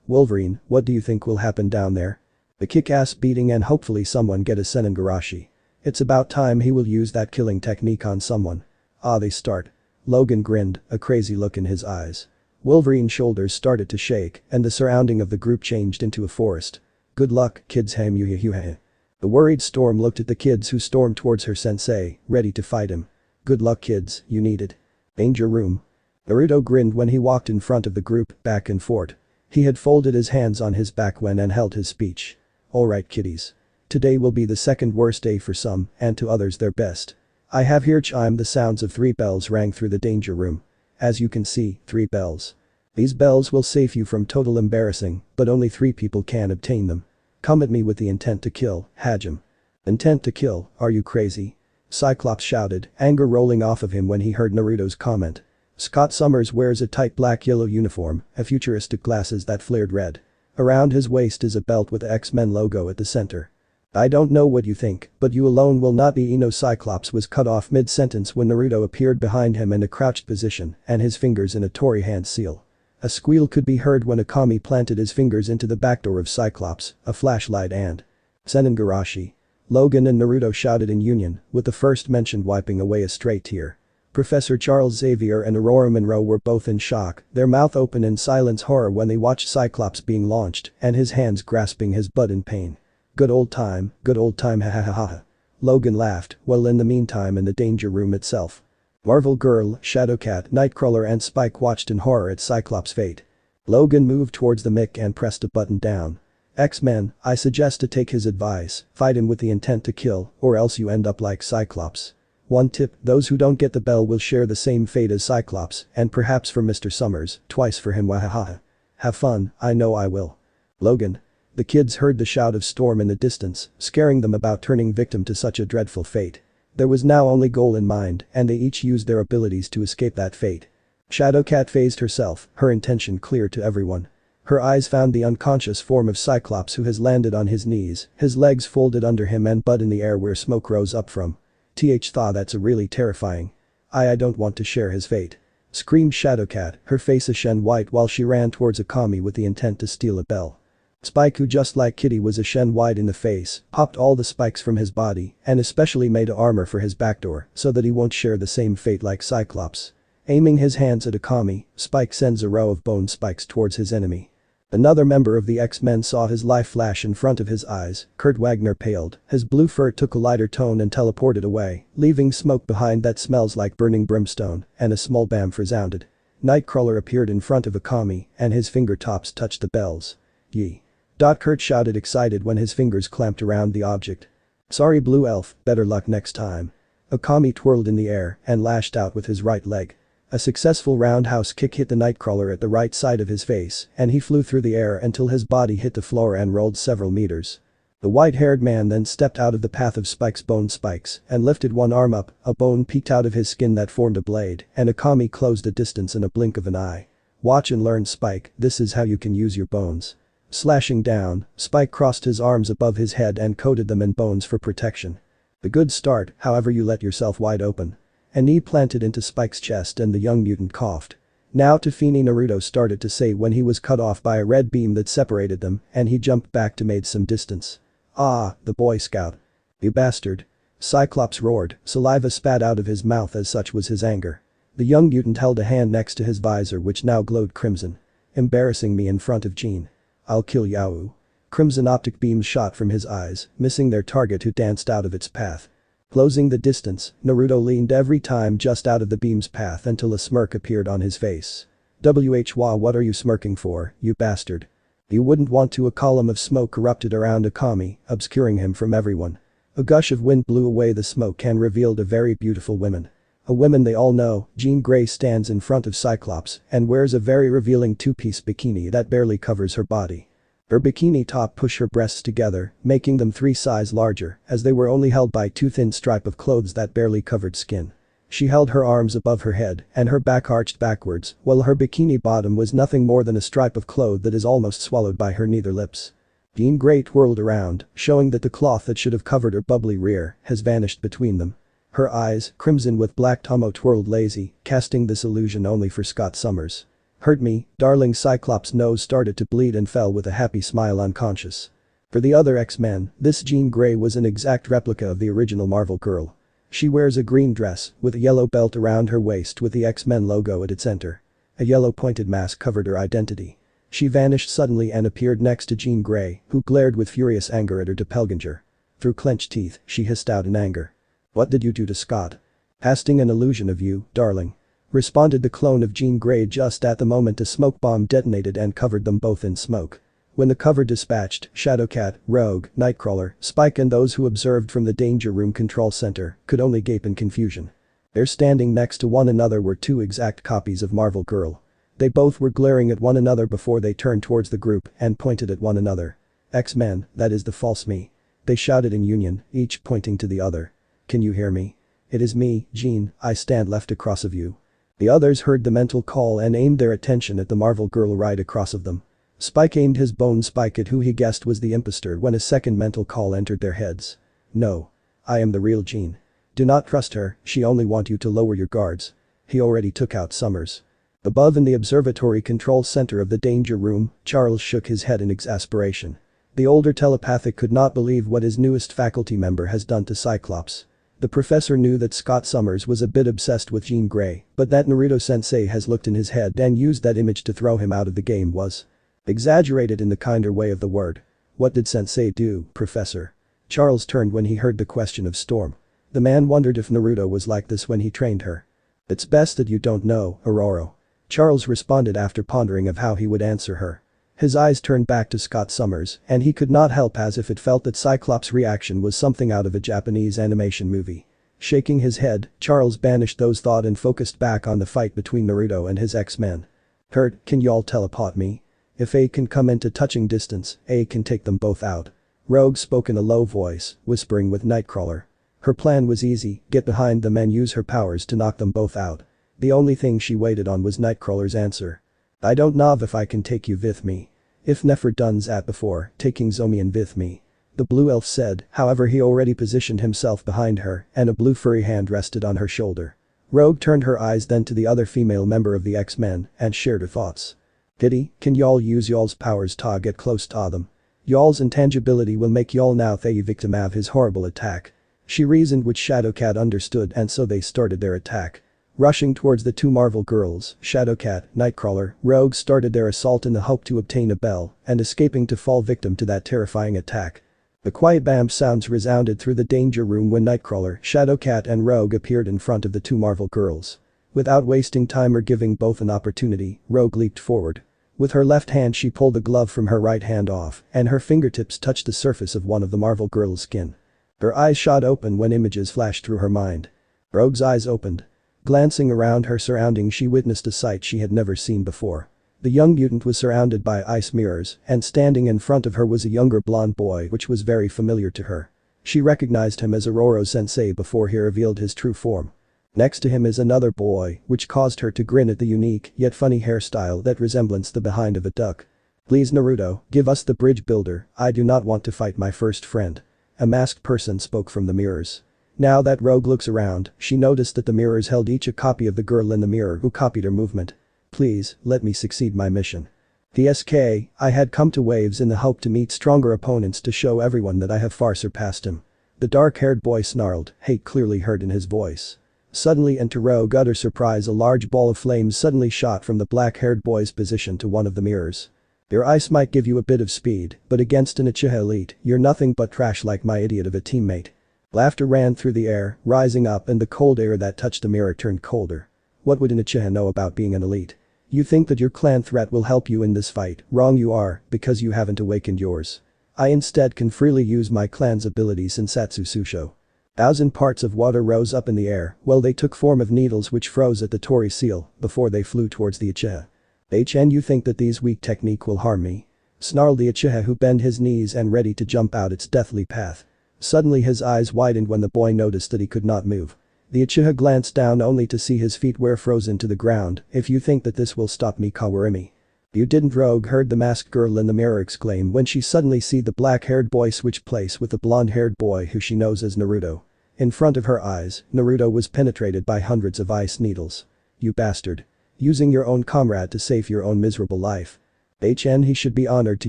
Wolverine, what do you think will happen down there? The kick-ass beating and hopefully someone get a Senengarashi. It's about time he will use that killing technique on someone. Ah, they start. Logan grinned, a crazy look in his eyes. Wolverine's shoulders started to shake and the surrounding of the group changed into a forest. Good luck, kids. The worried Storm looked at the kids who stormed towards her sensei, ready to fight him. Good luck, kids, you need it. Danger room. Naruto grinned when he walked in front of the group, back and forth. He had folded his hands on his back when and held his speech. Alright kiddies. Today will be the second worst day for some, and to others their best. I have here chime. The sounds of 3 bells rang through the danger room. As you can see, 3 bells. These bells will save you from total embarrassing, but only 3 people can obtain them. Come at me with the intent to kill, Hajim. Intent to kill, are you crazy? Cyclops shouted, anger rolling off of him when he heard Naruto's comment. Scott Summers wears a tight black-yellow uniform, a futuristic glasses that flared red. Around his waist is a belt with the X-Men logo at the center. I don't know what you think, but you alone will not be Ino. Cyclops was cut off mid-sentence when Naruto appeared behind him in a crouched position and his fingers in a Tori hand seal. A squeal could be heard when Akami planted his fingers into the backdoor of Cyclops, a flashlight and Senengarashi. Logan and Naruto shouted in union, with the first mentioned wiping away a stray tear. Professor Charles Xavier and Aurora Monroe were both in shock, their mouth open in silence horror when they watched Cyclops being launched and his hands grasping his butt in pain. Good old time, ha ha ha ha. Logan laughed, while in the meantime in the danger room itself. Marvel Girl, Shadowcat, Nightcrawler and Spike watched in horror at Cyclops' fate. Logan moved towards the mic and pressed a button down. X-Men, I suggest to take his advice, fight him with the intent to kill, or else you end up like Cyclops. One tip, those who don't get the bell will share the same fate as Cyclops, and perhaps for Mr. Summers, twice for him. Wahaha. Have fun, I know I will. Logan. The kids heard the shout of Storm in the distance, scaring them about turning victim to such a dreadful fate. There was now only goal in mind, and they each used their abilities to escape that fate. Shadowcat phased herself, her intention clear to everyone. Her eyes found the unconscious form of Cyclops who has landed on his knees, his legs folded under him and butt in the air where smoke rose up from. Thought that's a really terrifying. I don't want to share his fate. Screamed Shadowcat, her face ashen white while she ran towards Akami with the intent to steal a bell. Spike, who just like Kitty was ashen white in the face, popped all the spikes from his body and especially made armor for his backdoor so that he won't share the same fate like Cyclops. Aiming his hands at Akami, Spike sends a row of bone spikes towards his enemy. Another member of the X-Men saw his life flash in front of his eyes. Kurt Wagner paled, his blue fur took a lighter tone and teleported away, leaving smoke behind that smells like burning brimstone, and a small bam resounded. Nightcrawler appeared in front of Akami and his fingertips touched the bells. Yee. Kurt shouted excited when his fingers clamped around the object. Sorry blue elf, better luck next time. Akami twirled in the air and lashed out with his right leg. A successful roundhouse kick hit the Nightcrawler at the right side of his face and he flew through the air until his body hit the floor and rolled several meters. The white-haired man then stepped out of the path of Spike's bone spikes and lifted one arm up, a bone peeked out of his skin that formed a blade, and Akami closed the distance in a blink of an eye. Watch and learn Spike, this is how you can use your bones. Slashing down, Spike crossed his arms above his head and coated them in bones for protection. A good start, however you let yourself wide open. A knee planted into Spike's chest and the young mutant coughed. Now Tafini Naruto started to say when he was cut off by a red beam that separated them and he jumped back to made some distance. Ah, the Boy Scout. You bastard. Cyclops roared, saliva spat out of his mouth as such was his anger. The young mutant held a hand next to his visor which now glowed crimson. Embarrassing me in front of Jean. I'll kill Yao. Crimson optic beams shot from his eyes, missing their target who danced out of its path. Closing the distance, Naruto leaned every time just out of the beam's path until a smirk appeared on his face. Wha, what are you smirking for, you bastard? You wouldn't want to. A column of smoke erupted around Akami, obscuring him from everyone. A gush of wind blew away the smoke and revealed a very beautiful woman. A woman they all know, Jean Grey stands in front of Cyclops and wears a very revealing two-piece bikini that barely covers her body. Her bikini top pushed her breasts together, making them 3 sizes larger, as they were only held by 2 thin stripe of clothes that barely covered skin. She held her arms above her head and her back arched backwards, while her bikini bottom was nothing more than a stripe of cloth that is almost swallowed by her nether lips. Jean Grey twirled around, showing that the cloth that should have covered her bubbly rear has vanished between them. Her eyes, crimson with black Tomo twirled lazy, casting this illusion only for Scott Summers. Hurt me, darling. Cyclops' nose started to bleed and fell with a happy smile unconscious. For the other X-Men, this Jean Grey was an exact replica of the original Marvel girl. She wears a green dress with a yellow belt around her waist with the X-Men logo at its center. A yellow pointed mask covered her identity. She vanished suddenly and appeared next to Jean Grey, who glared with furious anger at her doppelganger. Through clenched teeth, she hissed out in anger. What did you do to Scott? Casting an illusion of you, darling. Responded the clone of Jean Grey. Just at the moment a smoke bomb detonated and covered them both in smoke. When the cover dispatched, Shadowcat, Rogue, Nightcrawler, Spike and those who observed from the Danger Room control center could only gape in confusion. There standing next to one another were 2 exact copies of Marvel Girl. They both were glaring at one another before they turned towards the group and pointed at one another. X-Men, that is the false me. They shouted in union, each pointing to the other. Can you hear me? It is me, Jean, I stand left across of you. The others heard the mental call and aimed their attention at the Marvel Girl right across of them. Spike aimed his bone spike at who he guessed was the impostor when a second mental call entered their heads. No. I am the real Jean. Do not trust her, she only want you to lower your guards. He already took out Summers. Above in the observatory control center of the Danger Room, Charles shook his head in exasperation. The older telepathic could not believe what his newest faculty member has done to Cyclops. The professor knew that Scott Summers was a bit obsessed with Jean Grey, but that Naruto-sensei has looked in his head and used that image to throw him out of the game was exaggerated in the kinder way of the word. What did sensei do, professor? Charles turned when he heard the question of Storm. The man wondered if Naruto was like this when he trained her. It's best that you don't know, Ororo. Charles responded after pondering of how he would answer her. His eyes turned back to Scott Summers and he could not help as if it felt that Cyclops' reaction was something out of a Japanese animation movie. Shaking his head, Charles banished those thoughts and focused back on the fight between Naruto and his X-Men. Hurt, can y'all teleport me? If A can come into touching distance, A can take them both out. Rogue spoke in a low voice, whispering with Nightcrawler. Her plan was easy, get behind them and use her powers to knock them both out. The only thing she waited on was Nightcrawler's answer. I don't know if I can take you with me. If never done that before, taking Zomian with me. The blue elf said, however he already positioned himself behind her and a blue furry hand rested on her shoulder. Rogue turned her eyes then to the other female member of the X-Men and shared her thoughts. Kitty, can y'all use y'all's powers to get close to them? Y'all's intangibility will make y'all now the victim of his horrible attack. She reasoned which Shadowcat understood and so they started their attack. Rushing towards the 2 Marvel girls, Shadowcat, Nightcrawler, Rogue started their assault in the hope to obtain a bell and escaping to fall victim to that terrifying attack. The quiet bam sounds resounded through the Danger Room when Nightcrawler, Shadowcat and Rogue appeared in front of the 2 Marvel girls. Without wasting time or giving both an opportunity, Rogue leaped forward. With her left hand she pulled the glove from her right hand off, and her fingertips touched the surface of one of the Marvel girl's skin. Her eyes shot open when images flashed through her mind. Rogue's eyes opened. Glancing around her surroundings, she witnessed a sight she had never seen before. The young mutant was surrounded by ice mirrors, and standing in front of her was a younger blonde boy, which was very familiar to her. She recognized him as Ororo sensei before he revealed his true form. Next to him is another boy, which caused her to grin at the unique yet funny hairstyle that resembles the behind of a duck. "Please Naruto, give us the bridge builder, I do not want to fight my first friend." A masked person spoke from the mirrors. Now that Rogue looks around, she noticed that the mirrors held each a copy of the girl in the mirror who copied her movement. "Please, let me succeed my mission." "TSK, I had come to Waves in the hope to meet stronger opponents to show everyone that I have far surpassed him." The dark-haired boy snarled, hate clearly heard in his voice. Suddenly, and to Rogue's utter surprise, a large ball of flames suddenly shot from the black-haired boy's position to one of the mirrors. "Your ice might give you a bit of speed, but against an Uchiha elite, you're nothing but trash like my idiot of a teammate." Laughter ran through the air, rising up, and the cold air that touched the mirror turned colder. What would an Uchiha know about being an elite? You think that your clan threat will help you in this fight, wrong you are, because you haven't awakened yours. I instead can freely use my clan's abilities in Satsu Susho. 1,000 parts of water rose up in the air, well they took form of needles which froze at the Tori seal, before they flew towards the Uchiha. "And you think that these weak technique will harm me?" snarled the Uchiha, who bent his knees and ready to jump out its deathly path. Suddenly his eyes widened when the boy noticed that he could not move. The Uchiha glanced down only to see his feet were frozen to the ground. "If you think that this will stop me, Kawarimi." "You didn't," Rogue heard the masked girl in the mirror exclaim when she suddenly see the black-haired boy switch place with the blonde-haired boy who she knows as Naruto. In front of her eyes, Naruto was penetrated by hundreds of ice needles. "You bastard. Using your own comrade to save your own miserable life. He should be honored to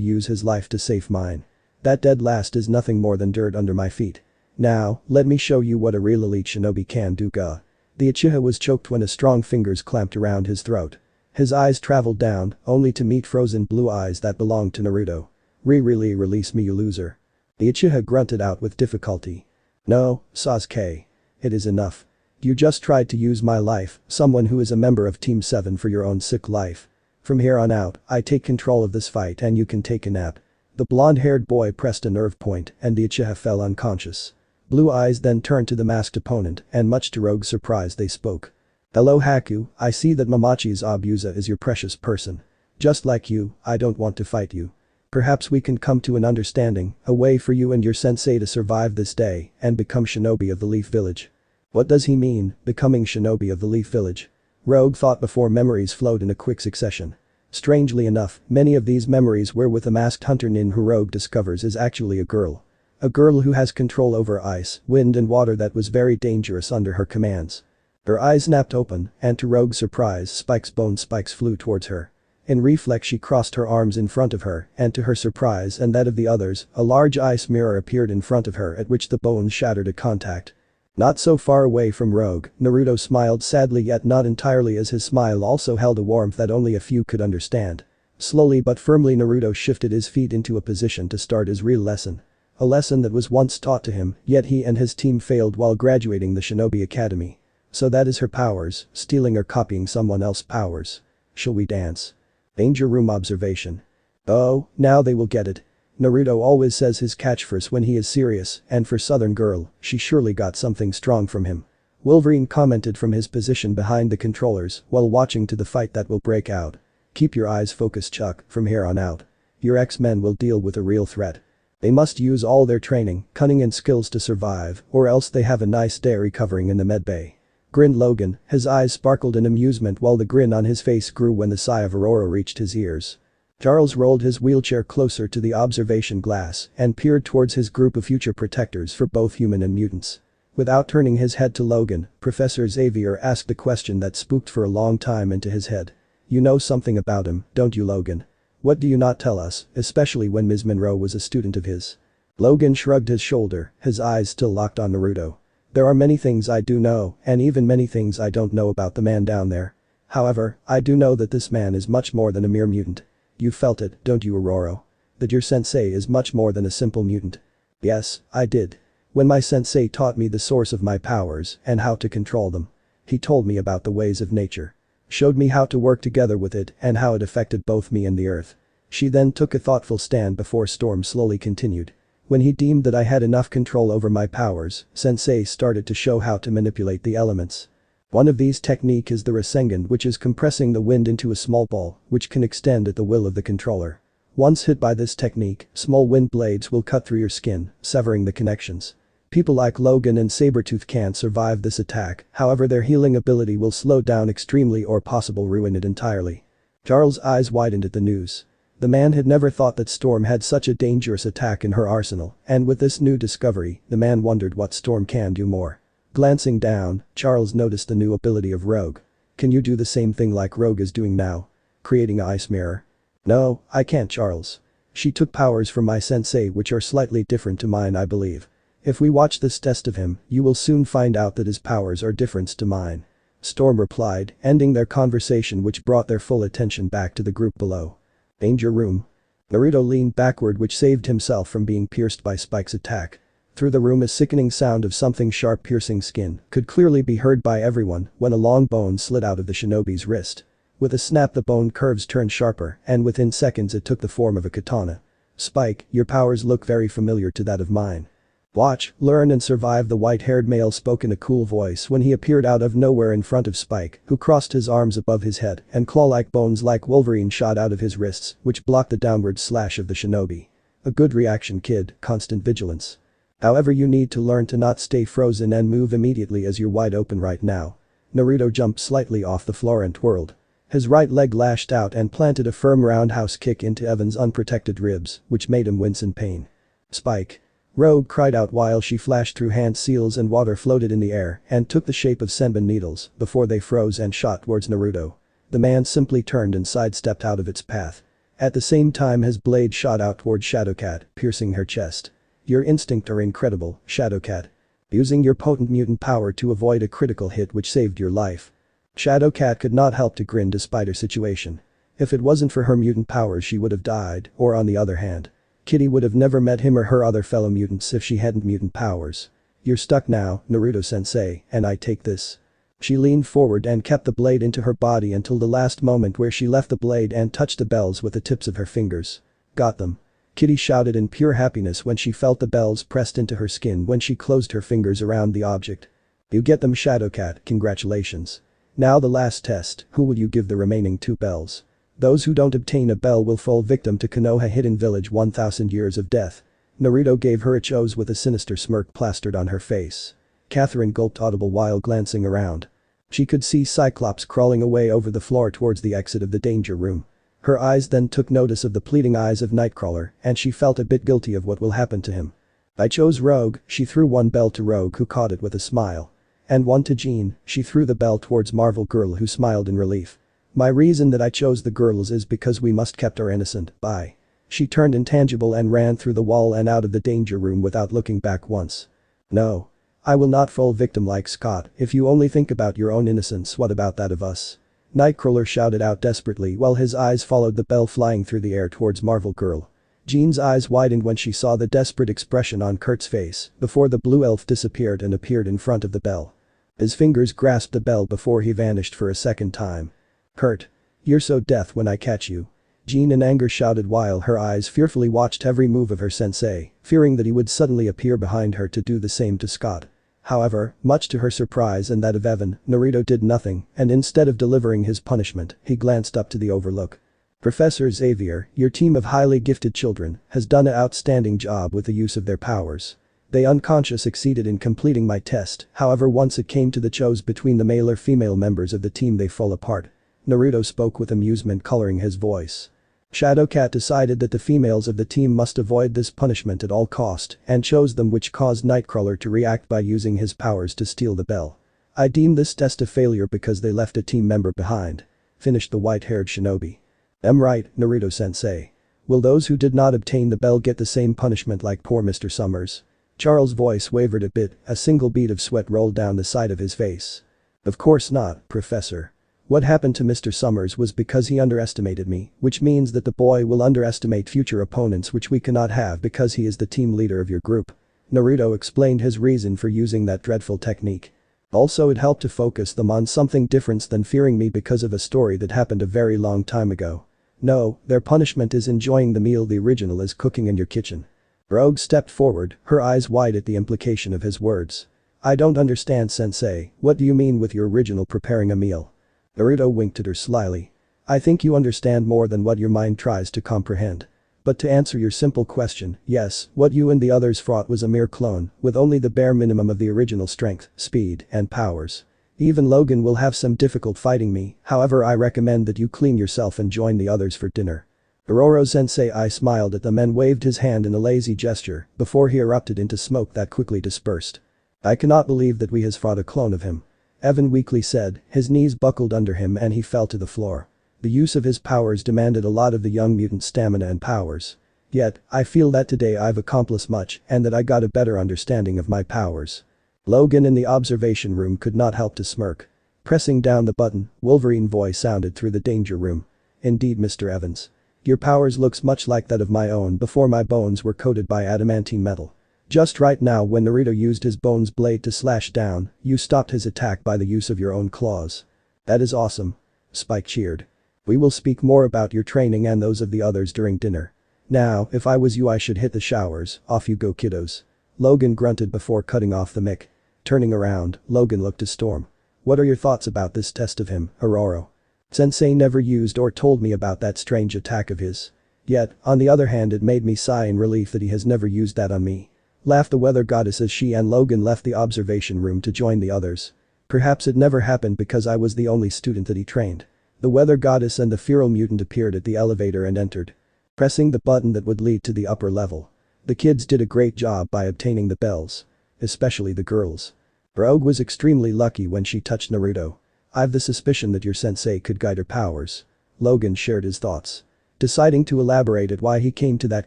use his life to save mine. That dead last is nothing more than dirt under my feet. Now, let me show you what a real elite shinobi can do." Ga. The Uchiha was choked when his strong fingers clamped around his throat. His eyes traveled down, only to meet frozen blue eyes that belonged to Naruto. Really release me, you loser." The Uchiha grunted out with difficulty. "No, Sasuke. It is enough. You just tried to use my life, someone who is a member of Team 7, for your own sick life. From here on out, I take control of this fight and you can take a nap." The blonde-haired boy pressed a nerve point and the Uchiha fell unconscious. Blue eyes then turned to the masked opponent and much to Rogue's surprise they spoke. "Hello Haku, I see that Mamachi's Abusa is your precious person. Just like you, I don't want to fight you. Perhaps we can come to an understanding, a way for you and your sensei to survive this day and become shinobi of the Leaf Village." What does he mean, becoming shinobi of the Leaf Village? Rogue thought before memories flowed in a quick succession. Strangely enough, many of these memories were with a masked hunter nin who Rogue discovers is actually a girl. A girl who has control over ice, wind and water that was very dangerous under her commands. Her eyes snapped open, and to Rogue's surprise, bone spikes flew towards her. In reflex she crossed her arms in front of her, and to her surprise and that of the others, a large ice mirror appeared in front of her at which the bones shattered at contact. Not so far away from Rogue, Naruto smiled sadly, yet not entirely, as his smile also held a warmth that only a few could understand. Slowly but firmly Naruto shifted his feet into a position to start his real lesson. A lesson that was once taught to him, yet he and his team failed while graduating the Shinobi Academy. So that is her powers, stealing or copying someone else's powers. Shall we dance? Danger room observation. Oh, now they will get it. Naruto always says his catchphrase when he is serious, and for Southern Girl, she surely got something strong from him. Wolverine commented from his position behind the controllers while watching to the fight that will break out. "Keep your eyes focused, Chuck, from here on out. Your X-Men will deal with a real threat. They must use all their training, cunning and skills to survive, or else they have a nice day recovering in the medbay." Grinned Logan, his eyes sparkled in amusement while the grin on his face grew when the sigh of Ororo reached his ears. Charles rolled his wheelchair closer to the observation glass and peered towards his group of future protectors for both human and mutants. Without turning his head to Logan, Professor Xavier asked a question that spooked for a long time into his head. "You know something about him, don't you, Logan? What do you not tell us, especially when Ms. Monroe was a student of his?" Logan shrugged his shoulder, his eyes still locked on Naruto. "There are many things I do know, and even many things I don't know about the man down there. However, I do know that this man is much more than a mere mutant. You felt it, don't you, Ororo? That your sensei is much more than a simple mutant." "Yes, I did. When my sensei taught me the source of my powers and how to control them. He told me about the ways of nature. Showed me how to work together with it and how it affected both me and the earth. She then took a thoughtful stand before Storm slowly continued. When he deemed that I had enough control over my powers, Sensei started to show how to manipulate the elements. One of these technique is the Rasengan, which is compressing the wind into a small ball, which can extend at the will of the controller. Once hit by this technique, small wind blades will cut through your skin, severing the connections. People like Logan and Sabertooth can't survive this attack, however their healing ability will slow down extremely or possible ruin it entirely. Charles' eyes widened at the news. The man had never thought that Storm had such a dangerous attack in her arsenal, and with this new discovery, the man wondered what Storm can do more. Glancing down, Charles noticed the new ability of Rogue. Can you do the same thing like Rogue is doing now? Creating an ice mirror? No, I can't, Charles. She took powers from my sensei which are slightly different to mine, I believe. If we watch this test of him, you will soon find out that his powers are different to mine. Storm replied, ending their conversation which brought their full attention back to the group below. Danger room. Naruto leaned backward which saved himself from being pierced by Spike's attack. Through the room a sickening sound of something sharp piercing skin could clearly be heard by everyone when a long bone slid out of the shinobi's wrist. With a snap the bone curves turned sharper and within seconds it took the form of a katana. Spike, your powers look very familiar to that of mine. Watch, learn and survive, the white-haired male spoke in a cool voice when he appeared out of nowhere in front of Spike, who crossed his arms above his head and claw-like bones like Wolverine shot out of his wrists, which blocked the downward slash of the shinobi. A good reaction, kid, constant vigilance. However, you need to learn to not stay frozen and move immediately as you're wide open right now. Naruto jumped slightly off the floor and twirled. His right leg lashed out and planted a firm roundhouse kick into Evan's unprotected ribs, which made him wince in pain. Spike. Rogue cried out while she flashed through hand seals and water floated in the air and took the shape of senbon needles before they froze and shot towards Naruto. The man simply turned and sidestepped out of its path. At the same time his blade shot out towards Shadowcat, piercing her chest. Your instincts are incredible, Shadowcat. Using your potent mutant power to avoid a critical hit which saved your life. Shadowcat could not help to grin despite her situation. If it wasn't for her mutant powers she would have died, or on the other hand. Kitty would have never met him or her other fellow mutants if she hadn't mutant powers. You're stuck now, Naruto-sensei, and I take this. She leaned forward and kept the blade into her body until the last moment where she left the blade and touched the bells with the tips of her fingers. Got them. Kitty shouted in pure happiness when she felt the bells pressed into her skin when she closed her fingers around the object. You get them, Shadowcat, congratulations. Now the last test, who will you give the remaining 2 bells? Those who don't obtain a bell will fall victim to Konoha Hidden Village 1000 years of death. Naruto gave her a chose with a sinister smirk plastered on her face. Catherine gulped audible while glancing around. She could see Cyclops crawling away over the floor towards the exit of the danger room. Her eyes then took notice of the pleading eyes of Nightcrawler and she felt a bit guilty of what will happen to him. I chose Rogue, she threw one bell to Rogue who caught it with a smile. And one to Jean, she threw the bell towards Marvel Girl who smiled in relief. My reason that I chose the girls is because we must kept her innocent, bye. She turned intangible and ran through the wall and out of the danger room without looking back once. No. I will not fall victim like Scott, if you only think about your own innocence, what about that of us? Nightcrawler shouted out desperately while his eyes followed the bell flying through the air towards Marvel Girl. Jean's eyes widened when she saw the desperate expression on Kurt's face before the blue elf disappeared and appeared in front of the bell. His fingers grasped the bell before he vanished for a second time. Kurt. You're so death when I catch you. Jean in anger shouted while her eyes fearfully watched every move of her sensei, fearing that he would suddenly appear behind her to do the same to Scott. However, much to her surprise and that of Evan, Naruto did nothing and instead of delivering his punishment, he glanced up to the overlook. Professor Xavier, your team of highly gifted children has done an outstanding job with the use of their powers. They unconscious succeeded in completing my test, however once it came to the choice between the male or female members of the team they fall apart. Naruto spoke with amusement coloring his voice. Shadowcat decided that the females of the team must avoid this punishment at all cost and chose them, which caused Nightcrawler to react by using his powers to steal the bell. I deem this test a failure because they left a team member behind. Finished the white-haired shinobi. Right, Naruto-sensei. Will those who did not obtain the bell get the same punishment like poor Mr. Summers? Charles' voice wavered a bit, a single bead of sweat rolled down the side of his face. Of course not, Professor. What happened to Mr. Summers was because he underestimated me, which means that the boy will underestimate future opponents, which we cannot have because he is the team leader of your group. Naruto explained his reason for using that dreadful technique. Also, it helped to focus them on something different than fearing me because of a story that happened a very long time ago. No, their punishment is enjoying the meal the original is cooking in your kitchen. Rogue stepped forward, her eyes wide at the implication of his words. I don't understand, sensei, what do you mean with your original preparing a meal? Naruto winked at her slyly. I think you understand more than what your mind tries to comprehend. But to answer your simple question, yes, what you and the others fought was a mere clone, with only the bare minimum of the original strength, speed, and powers. Even Logan will have some difficult fighting me, however I recommend that you clean yourself and join the others for dinner. Ororo sensei I smiled at them and waved his hand in a lazy gesture before he erupted into smoke that quickly dispersed. I cannot believe that we has fought a clone of him. Evan weakly said, his knees buckled under him and he fell to the floor. The use of his powers demanded a lot of the young mutant's stamina and powers. Yet, I feel that today I've accomplished much and that I got a better understanding of my powers. Logan in the observation room could not help to smirk. Pressing down the button, Wolverine voice sounded through the danger room. Indeed, Mr. Evans. Your powers looks much like that of my own before my bones were coated by adamantine metal. Just right now when Naruto used his bones blade to slash down, you stopped his attack by the use of your own claws. That is awesome. Spike cheered. We will speak more about your training and those of the others during dinner. Now, if I was you I should hit the showers, off you go kiddos. Logan grunted before cutting off the mic. Turning around, Logan looked to Storm. What are your thoughts about this test of him, Ororo? Sensei never used or told me about that strange attack of his. Yet, on the other hand it made me sigh in relief that he has never used that on me. Laughed the weather goddess as she and Logan left the observation room to join the others. Perhaps it never happened because I was the only student that he trained. The weather goddess and the feral mutant appeared at the elevator and entered. Pressing the button that would lead to the upper level. The kids did a great job by obtaining the bells. Especially the girls. Rogue was extremely lucky when she touched Naruto. I've the suspicion that your sensei could guide her powers. Logan shared his thoughts. Deciding to elaborate at why he came to that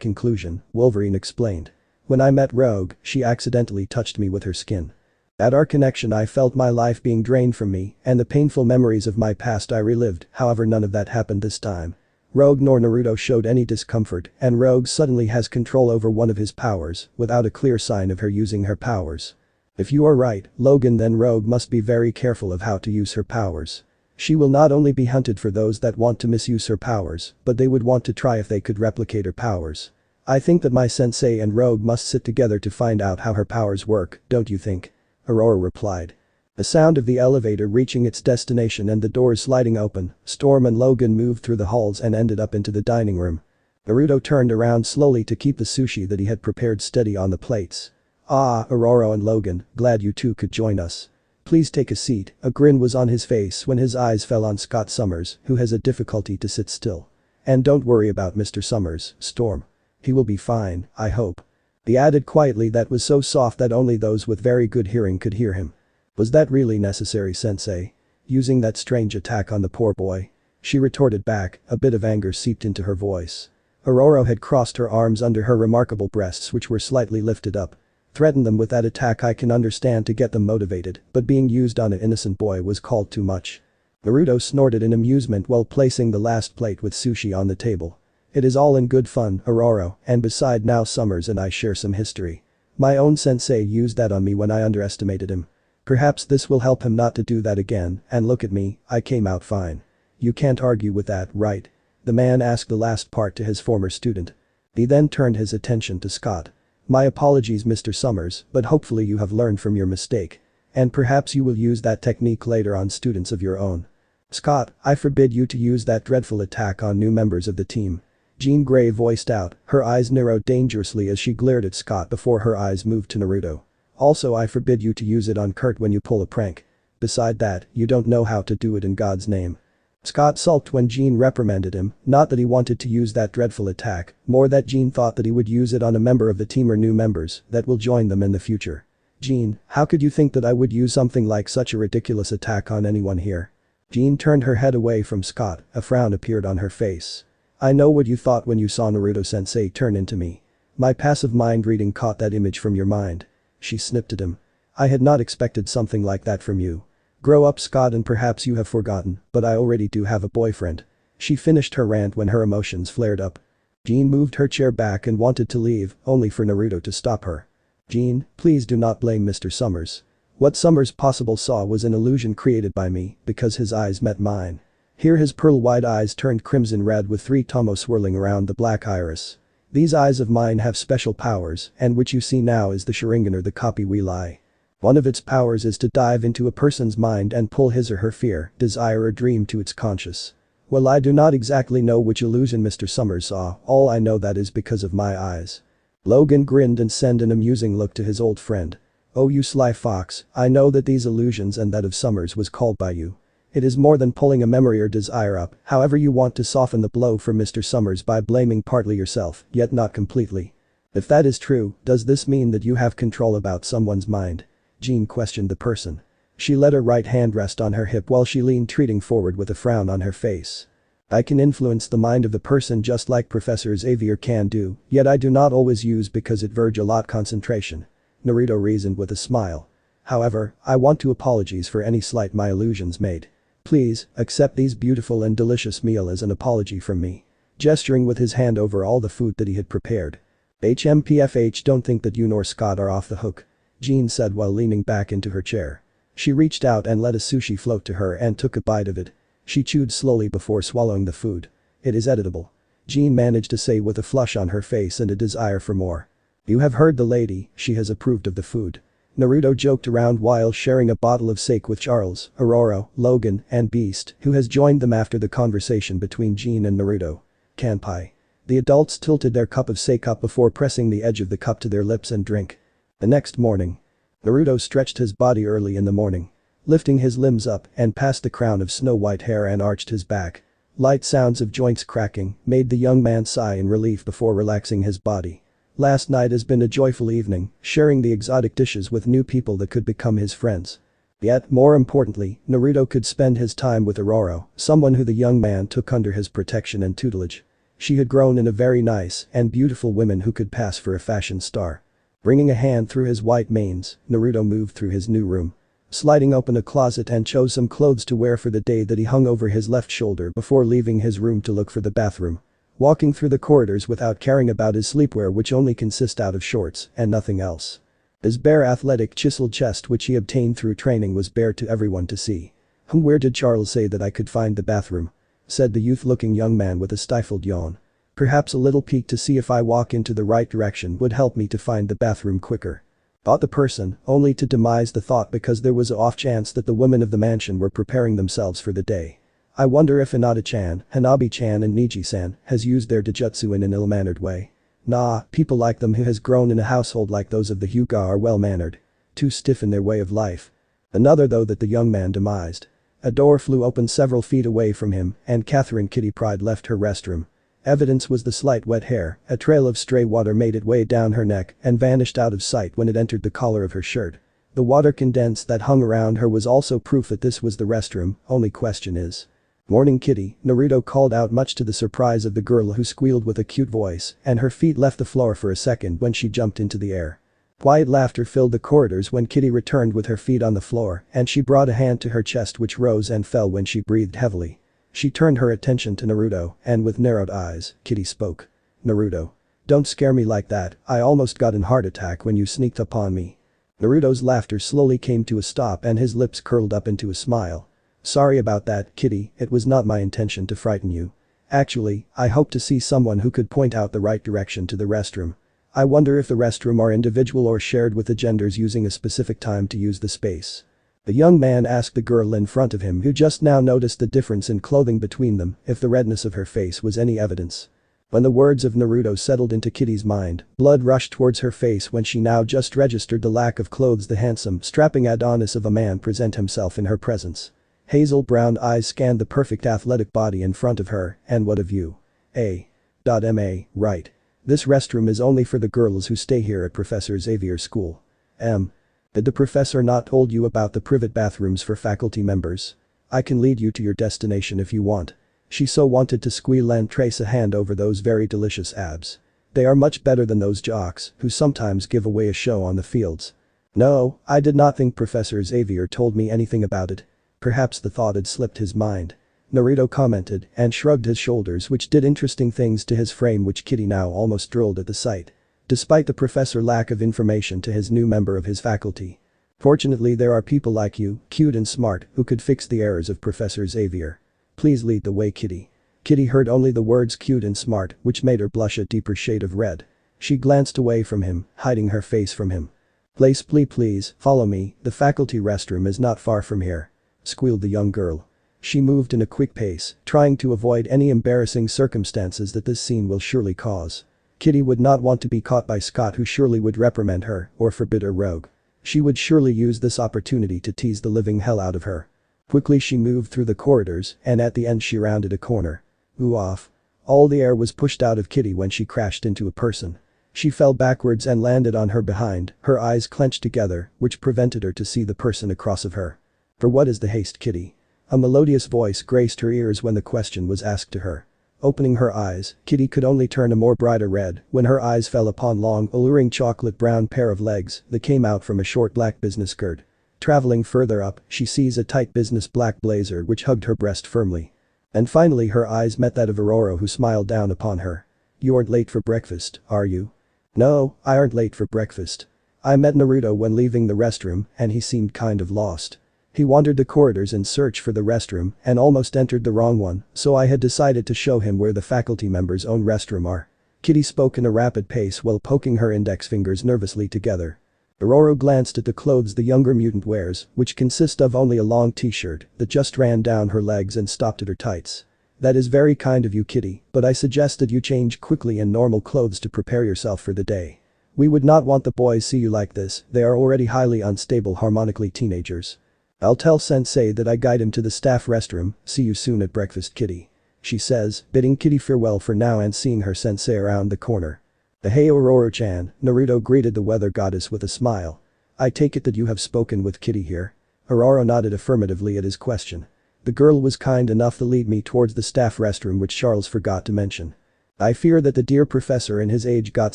conclusion, Wolverine explained. When I met Rogue, she accidentally touched me with her skin. At our connection I felt my life being drained from me and the painful memories of my past I relived, however none of that happened this time. Rogue nor Naruto showed any discomfort and Rogue suddenly has control over one of his powers without a clear sign of her using her powers. If you are right, Logan, then Rogue must be very careful of how to use her powers. She will not only be hunted for those that want to misuse her powers, but they would want to try if they could replicate her powers. I think that my sensei and Rogue must sit together to find out how her powers work, don't you think? Ororo replied. The sound of the elevator reaching its destination and the doors sliding open, Storm and Logan moved through the halls and ended up into the dining room. Naruto turned around slowly to keep the sushi that he had prepared steady on the plates. Ah, Ororo and Logan, glad you two could join us. Please take a seat, a grin was on his face when his eyes fell on Scott Summers, who has a difficulty to sit still. And don't worry about Mr. Summers, Storm. He will be fine, I hope. He added quietly that was so soft that only those with very good hearing could hear him. Was that really necessary, sensei? Using that strange attack on the poor boy? She retorted back, a bit of anger seeped into her voice. Ororo had crossed her arms under her remarkable breasts which were slightly lifted up. Threaten them with that attack I can understand to get them motivated, but being used on an innocent boy was called too much. Naruto snorted in amusement while placing the last plate with sushi on the table. It is all in good fun, Ororo, and beside now Summers and I share some history. My own sensei used that on me when I underestimated him. Perhaps this will help him not to do that again, and look at me, I came out fine. You can't argue with that, right? The man asked the last part to his former student. He then turned his attention to Scott. My apologies Mr. Summers, but hopefully you have learned from your mistake. And perhaps you will use that technique later on students of your own. Scott, I forbid you to use that dreadful attack on new members of the team. Jean Grey voiced out, her eyes narrowed dangerously as she glared at Scott before her eyes moved to Naruto. Also I forbid you to use it on Kurt when you pull a prank. Beside that, you don't know how to do it in God's name. Scott sulked when Jean reprimanded him, not that he wanted to use that dreadful attack, more that Jean thought that he would use it on a member of the team or new members that will join them in the future. Jean, how could you think that I would use something like such a ridiculous attack on anyone here? Jean turned her head away from Scott, a frown appeared on her face. I know what you thought when you saw Naruto-sensei turn into me. My passive mind reading caught that image from your mind. She snipped at him. I had not expected something like that from you. Grow up Scott and perhaps you have forgotten, but I already do have a boyfriend. She finished her rant when her emotions flared up. Jean moved her chair back and wanted to leave, only for Naruto to stop her. Jean, please do not blame Mr. Summers. What Summers possible saw was an illusion created by me because his eyes met mine. Here his pearl-white eyes turned crimson red with 3 tomo swirling around the black iris. These eyes of mine have special powers and which you see now is the Sharingan or the copy we lie. One of its powers is to dive into a person's mind and pull his or her fear, desire or dream to its conscious. Well, I do not exactly know which illusion Mr. Summers saw, all I know that is because of my eyes. Logan grinned and sent an amusing look to his old friend. Oh, you sly fox, I know that these illusions and that of Summers was called by you. It is more than pulling a memory or desire up, however you want to soften the blow for Mr. Summers by blaming partly yourself, yet not completely. If that is true, does this mean that you have control about someone's mind? Jean questioned the person. She let her right hand rest on her hip while she leaned treating forward with a frown on her face. I can influence the mind of the person just like Professor Xavier can do, yet I do not always use because it verge a lot concentration. Naruto reasoned with a smile. However, I want to apologize for any slight my illusions made. Please, accept these beautiful and delicious meal as an apology from me. Gesturing with his hand over all the food that he had prepared. HMPFH don't think that you nor Scott are off the hook. Jean said while leaning back into her chair. She reached out and let a sushi float to her and took a bite of it. She chewed slowly before swallowing the food. It is edible. Jean managed to say with a flush on her face and a desire for more. You have heard the lady, she has approved of the food. Naruto joked around while sharing a bottle of sake with Charles, Ororo, Logan, and Beast, who has joined them after the conversation between Jean and Naruto. Kanpai. The adults tilted their cup of sake up before pressing the edge of the cup to their lips and drink. The next morning. Naruto stretched his body early in the morning. Lifting his limbs up and past the crown of snow-white hair and arched his back. Light sounds of joints cracking made the young man sigh in relief before relaxing his body. Last night has been a joyful evening, sharing the exotic dishes with new people that could become his friends. Yet, more importantly, Naruto could spend his time with Ororo, someone who the young man took under his protection and tutelage. She had grown in a very nice and beautiful woman who could pass for a fashion star. Bringing a hand through his white manes, Naruto moved through his new room. Sliding open a closet and chose some clothes to wear for the day that he hung over his left shoulder before leaving his room to look for the bathroom. Walking through the corridors without caring about his sleepwear which only consist out of shorts and nothing else. His bare athletic chiseled chest which he obtained through training was bare to everyone to see. Where did Charles say that I could find the bathroom? Said the youth-looking young man with a stifled yawn. Perhaps a little peek to see if I walk into the right direction would help me to find the bathroom quicker. Thought the person, only to demise the thought because there was a off chance that the women of the mansion were preparing themselves for the day. I wonder if Hinata-chan, Hanabi-chan and Niji-san has used their dijutsu in an ill-mannered way. Nah, people like them who has grown in a household like those of the Hyuga are well-mannered. Too stiff in their way of life. Another though that the young man demised. A door flew open several feet away from him and Catherine Kitty Pryde left her restroom. Evidence was the slight wet hair, a trail of stray water made its way down her neck and vanished out of sight when it entered the collar of her shirt. The water condensed that hung around her was also proof that this was the restroom, only question is. Morning kitty, Naruto called out much to the surprise of the girl who squealed with a cute voice and her feet left the floor for a second when she jumped into the air. Quiet laughter filled the corridors when Kitty returned with her feet on the floor and she brought a hand to her chest which rose and fell when she breathed heavily. She turned her attention to Naruto and with narrowed eyes, Kitty spoke. Naruto. Don't scare me like that, I almost got an heart attack when you sneaked up on me. Naruto's laughter slowly came to a stop and his lips curled up into a smile. Sorry about that, Kitty, it was not my intention to frighten you. Actually, I hope to see someone who could point out the right direction to the restroom. I wonder if the restroom are individual or shared with the genders using a specific time to use the space. The young man asked the girl in front of him who just now noticed the difference in clothing between them if the redness of her face was any evidence. When the words of Naruto settled into Kitty's mind, blood rushed towards her face when she now just registered the lack of clothes the handsome, strapping Adonis of a man present himself in her presence. Hazel brown eyes scanned the perfect athletic body in front of her, and what of you? Ma, right. This restroom is only for the girls who stay here at Professor Xavier's school. Did the professor not told you about the private bathrooms for faculty members? I can lead you to your destination if you want. She so wanted to squeal and trace a hand over those very delicious abs. They are much better than those jocks who sometimes give away a show on the fields. No, I did not think Professor Xavier told me anything about it. Perhaps the thought had slipped his mind. Naruto commented and shrugged his shoulders which did interesting things to his frame which Kitty now almost drooled at the sight. Despite the professor's lack of information to his new member of his faculty. Fortunately there are people like you, cute and smart, who could fix the errors of Professor Xavier. Please lead the way, Kitty. Kitty heard only the words cute and smart, which made her blush a deeper shade of red. She glanced away from him, hiding her face from him. Please, follow me, the faculty restroom is not far from here," squealed the young girl. She moved in a quick pace, trying to avoid any embarrassing circumstances that this scene will surely cause. Kitty would not want to be caught by Scott, who surely would reprimand her or forbid her rogue. She would surely use this opportunity to tease the living hell out of her. Quickly she moved through the corridors and at the end she rounded a corner. Ooh off. All the air was pushed out of Kitty when she crashed into a person. She fell backwards and landed on her behind, her eyes clenched together, which prevented her to see the person across of her. "For what is the haste, Kitty?" A melodious voice graced her ears when the question was asked to her. Opening her eyes, Kitty could only turn a more brighter red when her eyes fell upon long, alluring chocolate brown pair of legs that came out from a short black business skirt. Traveling further up, she sees a tight business black blazer which hugged her breast firmly. And finally her eyes met that of Ororo, who smiled down upon her. "You aren't late for breakfast, are you?" "No, I aren't late for breakfast. I met Naruto when leaving the restroom and he seemed kind of lost. He wandered the corridors in search for the restroom and almost entered the wrong one, so I had decided to show him where the faculty members' own restroom are." Kitty spoke in a rapid pace while poking her index fingers nervously together. Ororo glanced at the clothes the younger mutant wears, which consist of only a long t-shirt that just ran down her legs and stopped at her tights. "That is very kind of you, Kitty, but I suggest that you change quickly in normal clothes to prepare yourself for the day. We would not want the boys see you like this, they are already highly unstable harmonically teenagers." "I'll tell sensei that I guide him to the staff restroom, see you soon at breakfast, Kitty," she says, bidding Kitty farewell for now and seeing her sensei around the corner. "Hey Ororo-chan," Naruto greeted the weather goddess with a smile. "I take it that you have spoken with Kitty here?" Ororo nodded affirmatively at his question. "The girl was kind enough to lead me towards the staff restroom, which Charles forgot to mention. I fear that the dear professor in his age got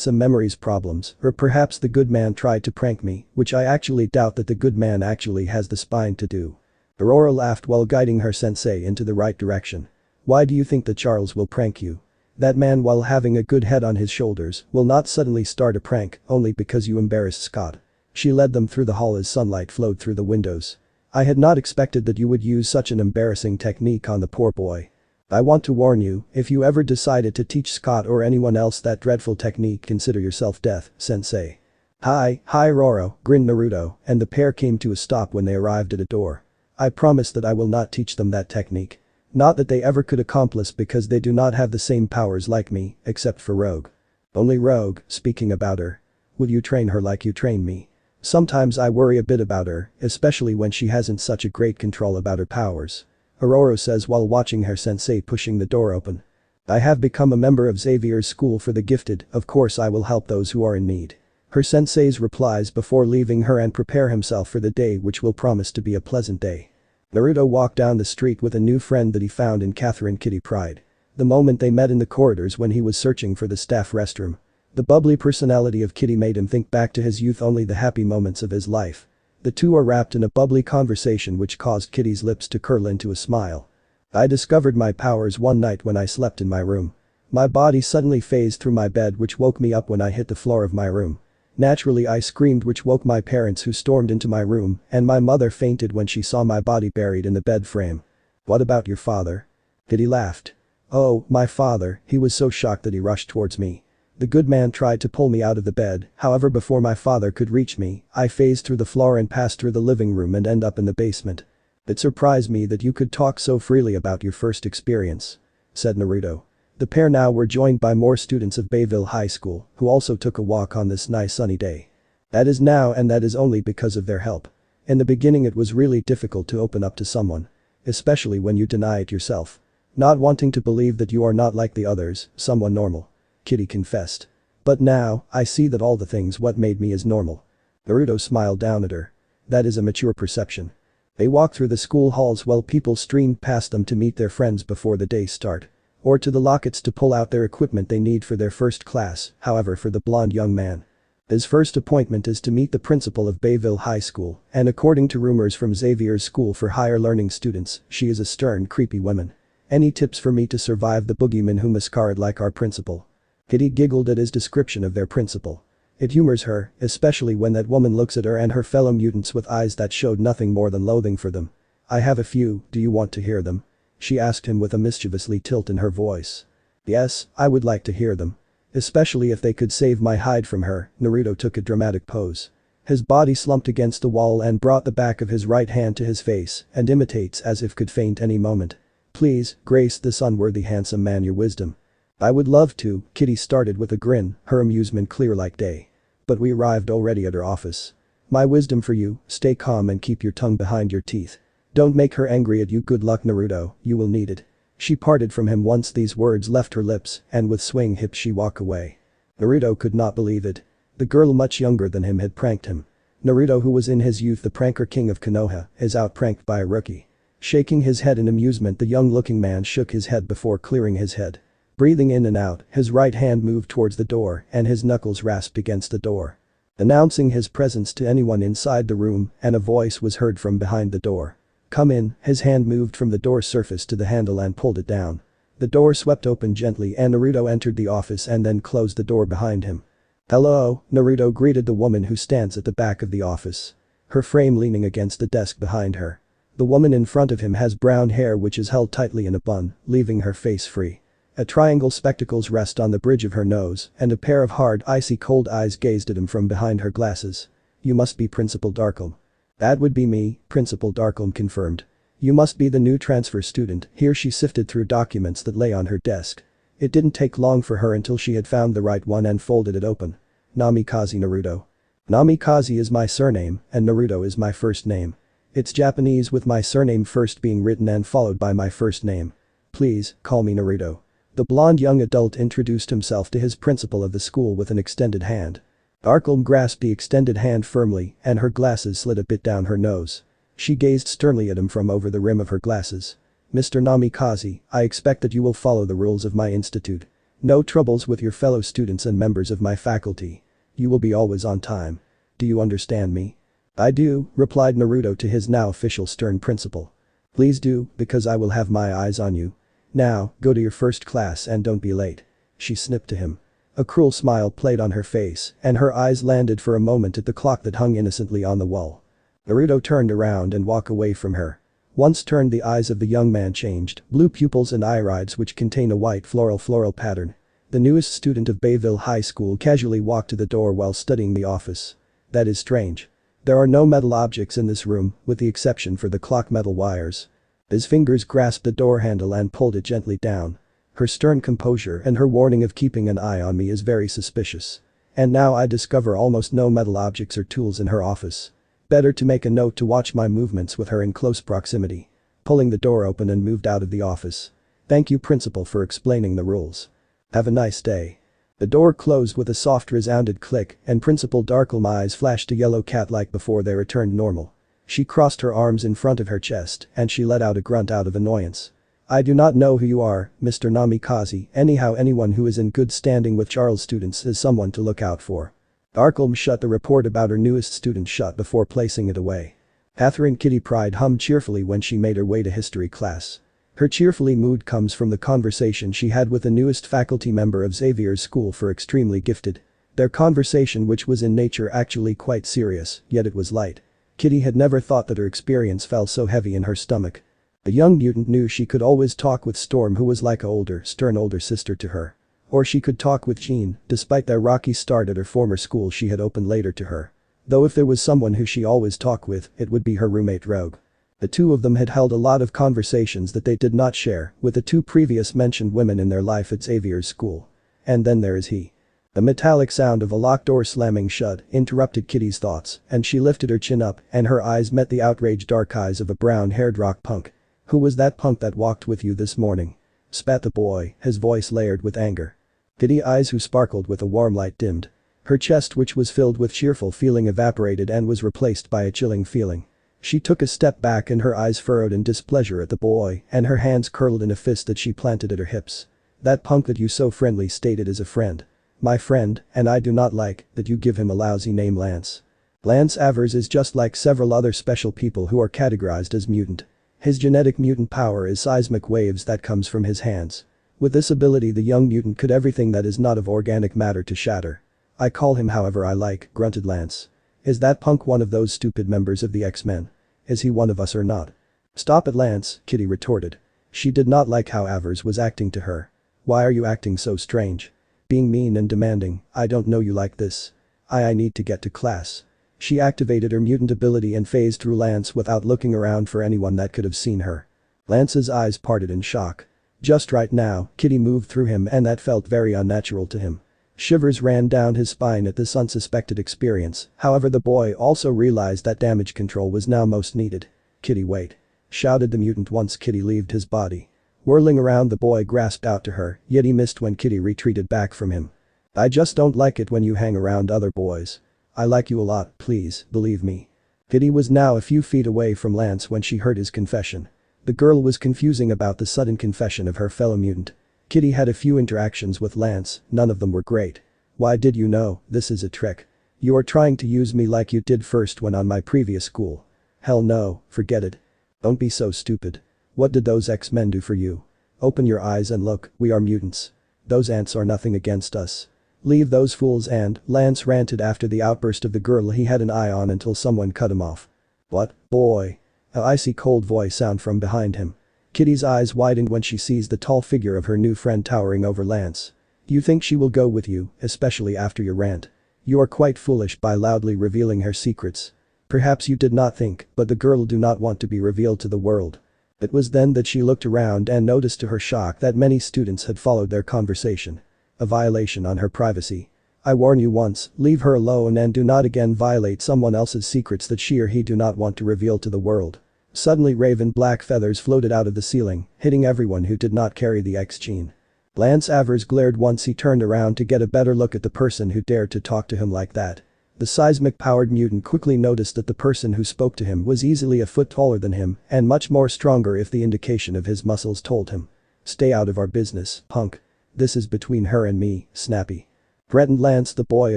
some memories problems, or perhaps the good man tried to prank me, which I actually doubt that the good man actually has the spine to do." Ororo laughed while guiding her sensei into the right direction. "Why do you think that Charles will prank you? That man, while having a good head on his shoulders, will not suddenly start a prank only because you embarrassed Scott." She led them through the hall as sunlight flowed through the windows. "I had not expected that you would use such an embarrassing technique on the poor boy. I want to warn you, if you ever decided to teach Scott or anyone else that dreadful technique, consider yourself death, sensei." Hi Ororo," grinned Naruto, and the pair came to a stop when they arrived at a door. "I promise that I will not teach them that technique. Not that they ever could accomplish, because they do not have the same powers like me, except for Rogue." "Only Rogue, speaking about her. Will you train her like you train me?" "Sometimes I worry a bit about her, especially when she hasn't such a great control about her powers," Ororo says while watching her sensei pushing the door open. "I have become a member of Xavier's School for the Gifted, of course I will help those who are in need." Her sensei's replies before leaving her and prepare himself for the day, which will promise to be a pleasant day. Naruto walked down the street with a new friend that he found in Catherine Kitty Pryde. The moment they met in the corridors when he was searching for the staff restroom. The bubbly personality of Kitty made him think back to his youth, only the happy moments of his life. The two are wrapped in a bubbly conversation which caused Kitty's lips to curl into a smile. "I discovered my powers one night when I slept in my room. My body suddenly phased through my bed, which woke me up when I hit the floor of my room. Naturally I screamed, which woke my parents, who stormed into my room, and my mother fainted when she saw my body buried in the bed frame." "What about your father?" Kitty laughed. "Oh, my father, he was so shocked that he rushed towards me. The good man tried to pull me out of the bed, however before my father could reach me, I phased through the floor and passed through the living room and end up in the basement." "It surprised me that you could talk so freely about your first experience," said Naruto. The pair now were joined by more students of Bayville High School, who also took a walk on this nice sunny day. "That is now, and that is only because of their help. In the beginning it was really difficult to open up to someone. Especially when you deny it yourself. Not wanting to believe that you are not like the others, someone normal," Kitty confessed. "But now, I see that all the things what made me is normal." Naruto smiled down at her. "That is a mature perception." They walked through the school halls while people streamed past them to meet their friends before the day start. Or to the lockets to pull out their equipment they need for their first class, however for the blonde young man. His first appointment is to meet the principal of Bayville High School, and according to rumors from Xavier's School for Higher Learning students, she is a stern, creepy woman. "Any tips for me to survive the boogeyman who masquerade like our principal?" Kitty giggled at his description of their principal. It humors her, especially when that woman looks at her and her fellow mutants with eyes that showed nothing more than loathing for them. I have a few, do you want to hear them? She asked him with a mischievously tilt in her voice. Yes, I would like to hear them. Especially if they could save my hide from her. Naruto took a dramatic pose. His body slumped against the wall and brought the back of his right hand to his face and imitates as if could faint any moment. Please, grace this unworthy handsome man your wisdom. I would love to, Kitty started with a grin, her amusement clear like day. But we arrived already at her office. My wisdom for you, stay calm and keep your tongue behind your teeth. Don't make her angry at you. Good luck Naruto, you will need it. She parted from him once these words left her lips and with swaying hips she walked away. Naruto could not believe it. The girl much younger than him had pranked him. Naruto, who was in his youth the pranker king of Konoha, is outpranked by a rookie. Shaking his head in amusement, the young-looking man shook his head before clearing his head. Breathing in and out, his right hand moved towards the door and his knuckles rasped against the door. Announcing his presence to anyone inside the room, and a voice was heard from behind the door. Come in. His hand moved from the door surface to the handle and pulled it down. The door swept open gently and Naruto entered the office and then closed the door behind him. Hello, Naruto greeted the woman who stands at the back of the office. Her frame leaning against the desk behind her. The woman in front of him has brown hair which is held tightly in a bun, leaving her face free. A triangle spectacles rest on the bridge of her nose and a pair of hard icy cold eyes gazed at him from behind her glasses. You must be Principal Darkholm. That would be me, Principal Darkholm confirmed. You must be the new transfer student. Here she sifted through documents that lay on her desk. It didn't take long for her until she had found the right one and folded it open. Namikaze Naruto. Namikaze is my surname and Naruto is my first name. It's Japanese with my surname first being written and followed by my first name. Please, call me Naruto. The blonde young adult introduced himself to his principal of the school with an extended hand. Darkholm grasped the extended hand firmly and her glasses slid a bit down her nose. She gazed sternly at him from over the rim of her glasses. Mr. Namikaze, I expect that you will follow the rules of my institute. No troubles with your fellow students and members of my faculty. You will be always on time. Do you understand me? I do, replied Naruto to his now official stern principal. Please do, because I will have my eyes on you. Now, go to your first class and don't be late. She snipped to him. A cruel smile played on her face and her eyes landed for a moment at the clock that hung innocently on the wall. Naruto turned around and walked away from her. Once turned, the eyes of the young man changed, blue pupils and irides which contain a white floral pattern. The newest student of Bayville High School casually walked to the door while studying the office. That is strange. There are no metal objects in this room, with the exception for the clock metal wires. His fingers grasped the door handle and pulled it gently down. Her stern composure and her warning of keeping an eye on me is very suspicious. And now I discover almost no metal objects or tools in her office. Better to make a note to watch my movements with her in close proximity. Pulling the door open and moved out of the office. Thank you, Principal, for explaining the rules. Have a nice day. The door closed with a soft resounded click and Principal Darkholm's eyes flashed a yellow cat-like before they returned normal. She crossed her arms in front of her chest and she let out a grunt out of annoyance. I do not know who you are, Mr. Namikaze, anyhow anyone who is in good standing with Charles students is someone to look out for. Darkholm shut the report about her newest student shut before placing it away. Catherine Kitty Pride hummed cheerfully when she made her way to history class. Her cheerfully mood comes from the conversation she had with the newest faculty member of Xavier's school for extremely gifted. Their conversation, which was in nature actually quite serious, yet it was light. Kitty had never thought that her experience fell so heavy in her stomach. The young mutant knew she could always talk with Storm, who was like a stern older sister to her. Or she could talk with Jean, despite their rocky start at her former school she had opened later to her. Though if there was someone who she always talked with, it would be her roommate Rogue. The two of them had held a lot of conversations that they did not share with the two previous mentioned women in their life at Xavier's school. And then there is he. The metallic sound of a locked door slamming shut interrupted Kitty's thoughts and she lifted her chin up and her eyes met the outraged dark eyes of a brown-haired rock punk. Who was that punk that walked with you this morning? Spat the boy, his voice layered with anger. Kitty's eyes who sparkled with a warm light dimmed. Her chest, which was filled with cheerful feeling, evaporated and was replaced by a chilling feeling. She took a step back and her eyes furrowed in displeasure at the boy and her hands curled in a fist that she planted at her hips. That punk that you so friendly stated is a friend. My friend, and I do not like that you give him a lousy name Lance. Lance Avers is just like several other special people who are categorized as mutant. His genetic mutant power is seismic waves that comes from his hands. With this ability the young mutant could everything that is not of organic matter to shatter. I call him however I like, grunted Lance. Is that punk one of those stupid members of the X-Men? Is he one of us or not? Stop it, Lance, Kitty retorted. She did not like how Avers was acting to her. Why are you acting so strange? Being mean and demanding, I don't know you like this. I need to get to class. She activated her mutant ability and phased through Lance without looking around for anyone that could have seen her. Lance's eyes parted in shock. Just right now, Kitty moved through him and that felt very unnatural to him. Shivers ran down his spine at this unsuspected experience, however the boy also realized that damage control was now most needed. Kitty, wait. Shouted the mutant once Kitty left his body. Whirling around, the boy grasped out to her, yet he missed when Kitty retreated back from him. I just don't like it when you hang around other boys. I like you a lot, please, believe me. Kitty was now a few feet away from Lance when she heard his confession. The girl was confusing about the sudden confession of her fellow mutant. Kitty had a few interactions with Lance, none of them were great. Why did you know? This is a trick. You are trying to use me like you did first when on my previous school. Hell no, forget it. Don't be so stupid. What did those X-Men do for you? Open your eyes and look, we are mutants. Those ants are nothing against us. Leave those fools and, Lance ranted after the outburst of the girl he had an eye on until someone cut him off. What, boy? An icy cold voice sounded from behind him. Kitty's eyes widened when she sees the tall figure of her new friend towering over Lance. You think she will go with you, especially after your rant? You are quite foolish by loudly revealing her secrets. Perhaps you did not think, but the girl do not want to be revealed to the world. It was then that she looked around and noticed to her shock that many students had followed their conversation. A violation on her privacy. I warn you once, leave her alone and do not again violate someone else's secrets that she or he do not want to reveal to the world. Suddenly raven black feathers floated out of the ceiling, hitting everyone who did not carry the X gene. Lance Avers glared once he turned around to get a better look at the person who dared to talk to him like that. The seismic-powered mutant quickly noticed that the person who spoke to him was easily a foot taller than him and much more stronger if the indication of his muscles told him. Stay out of our business, punk. This is between her and me, Snappy. Threatened Lance the boy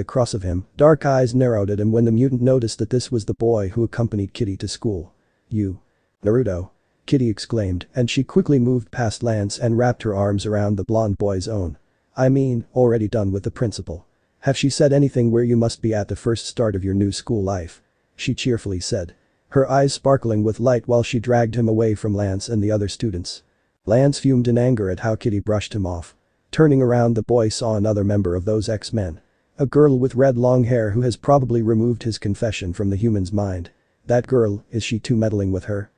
across of him, dark eyes narrowed at him when the mutant noticed that this was the boy who accompanied Kitty to school. You. Naruto. Kitty exclaimed and she quickly moved past Lance and wrapped her arms around the blonde boy's own. I mean, already done with the principal. Have she said anything where you must be at the first start of your new school life? She cheerfully said. Her eyes sparkling with light while she dragged him away from Lance and the other students. Lance fumed in anger at how Kitty brushed him off. Turning around, the boy saw another member of those X-Men. A girl with red long hair who has probably removed his confession from the human's mind. That girl, is she too meddling with her?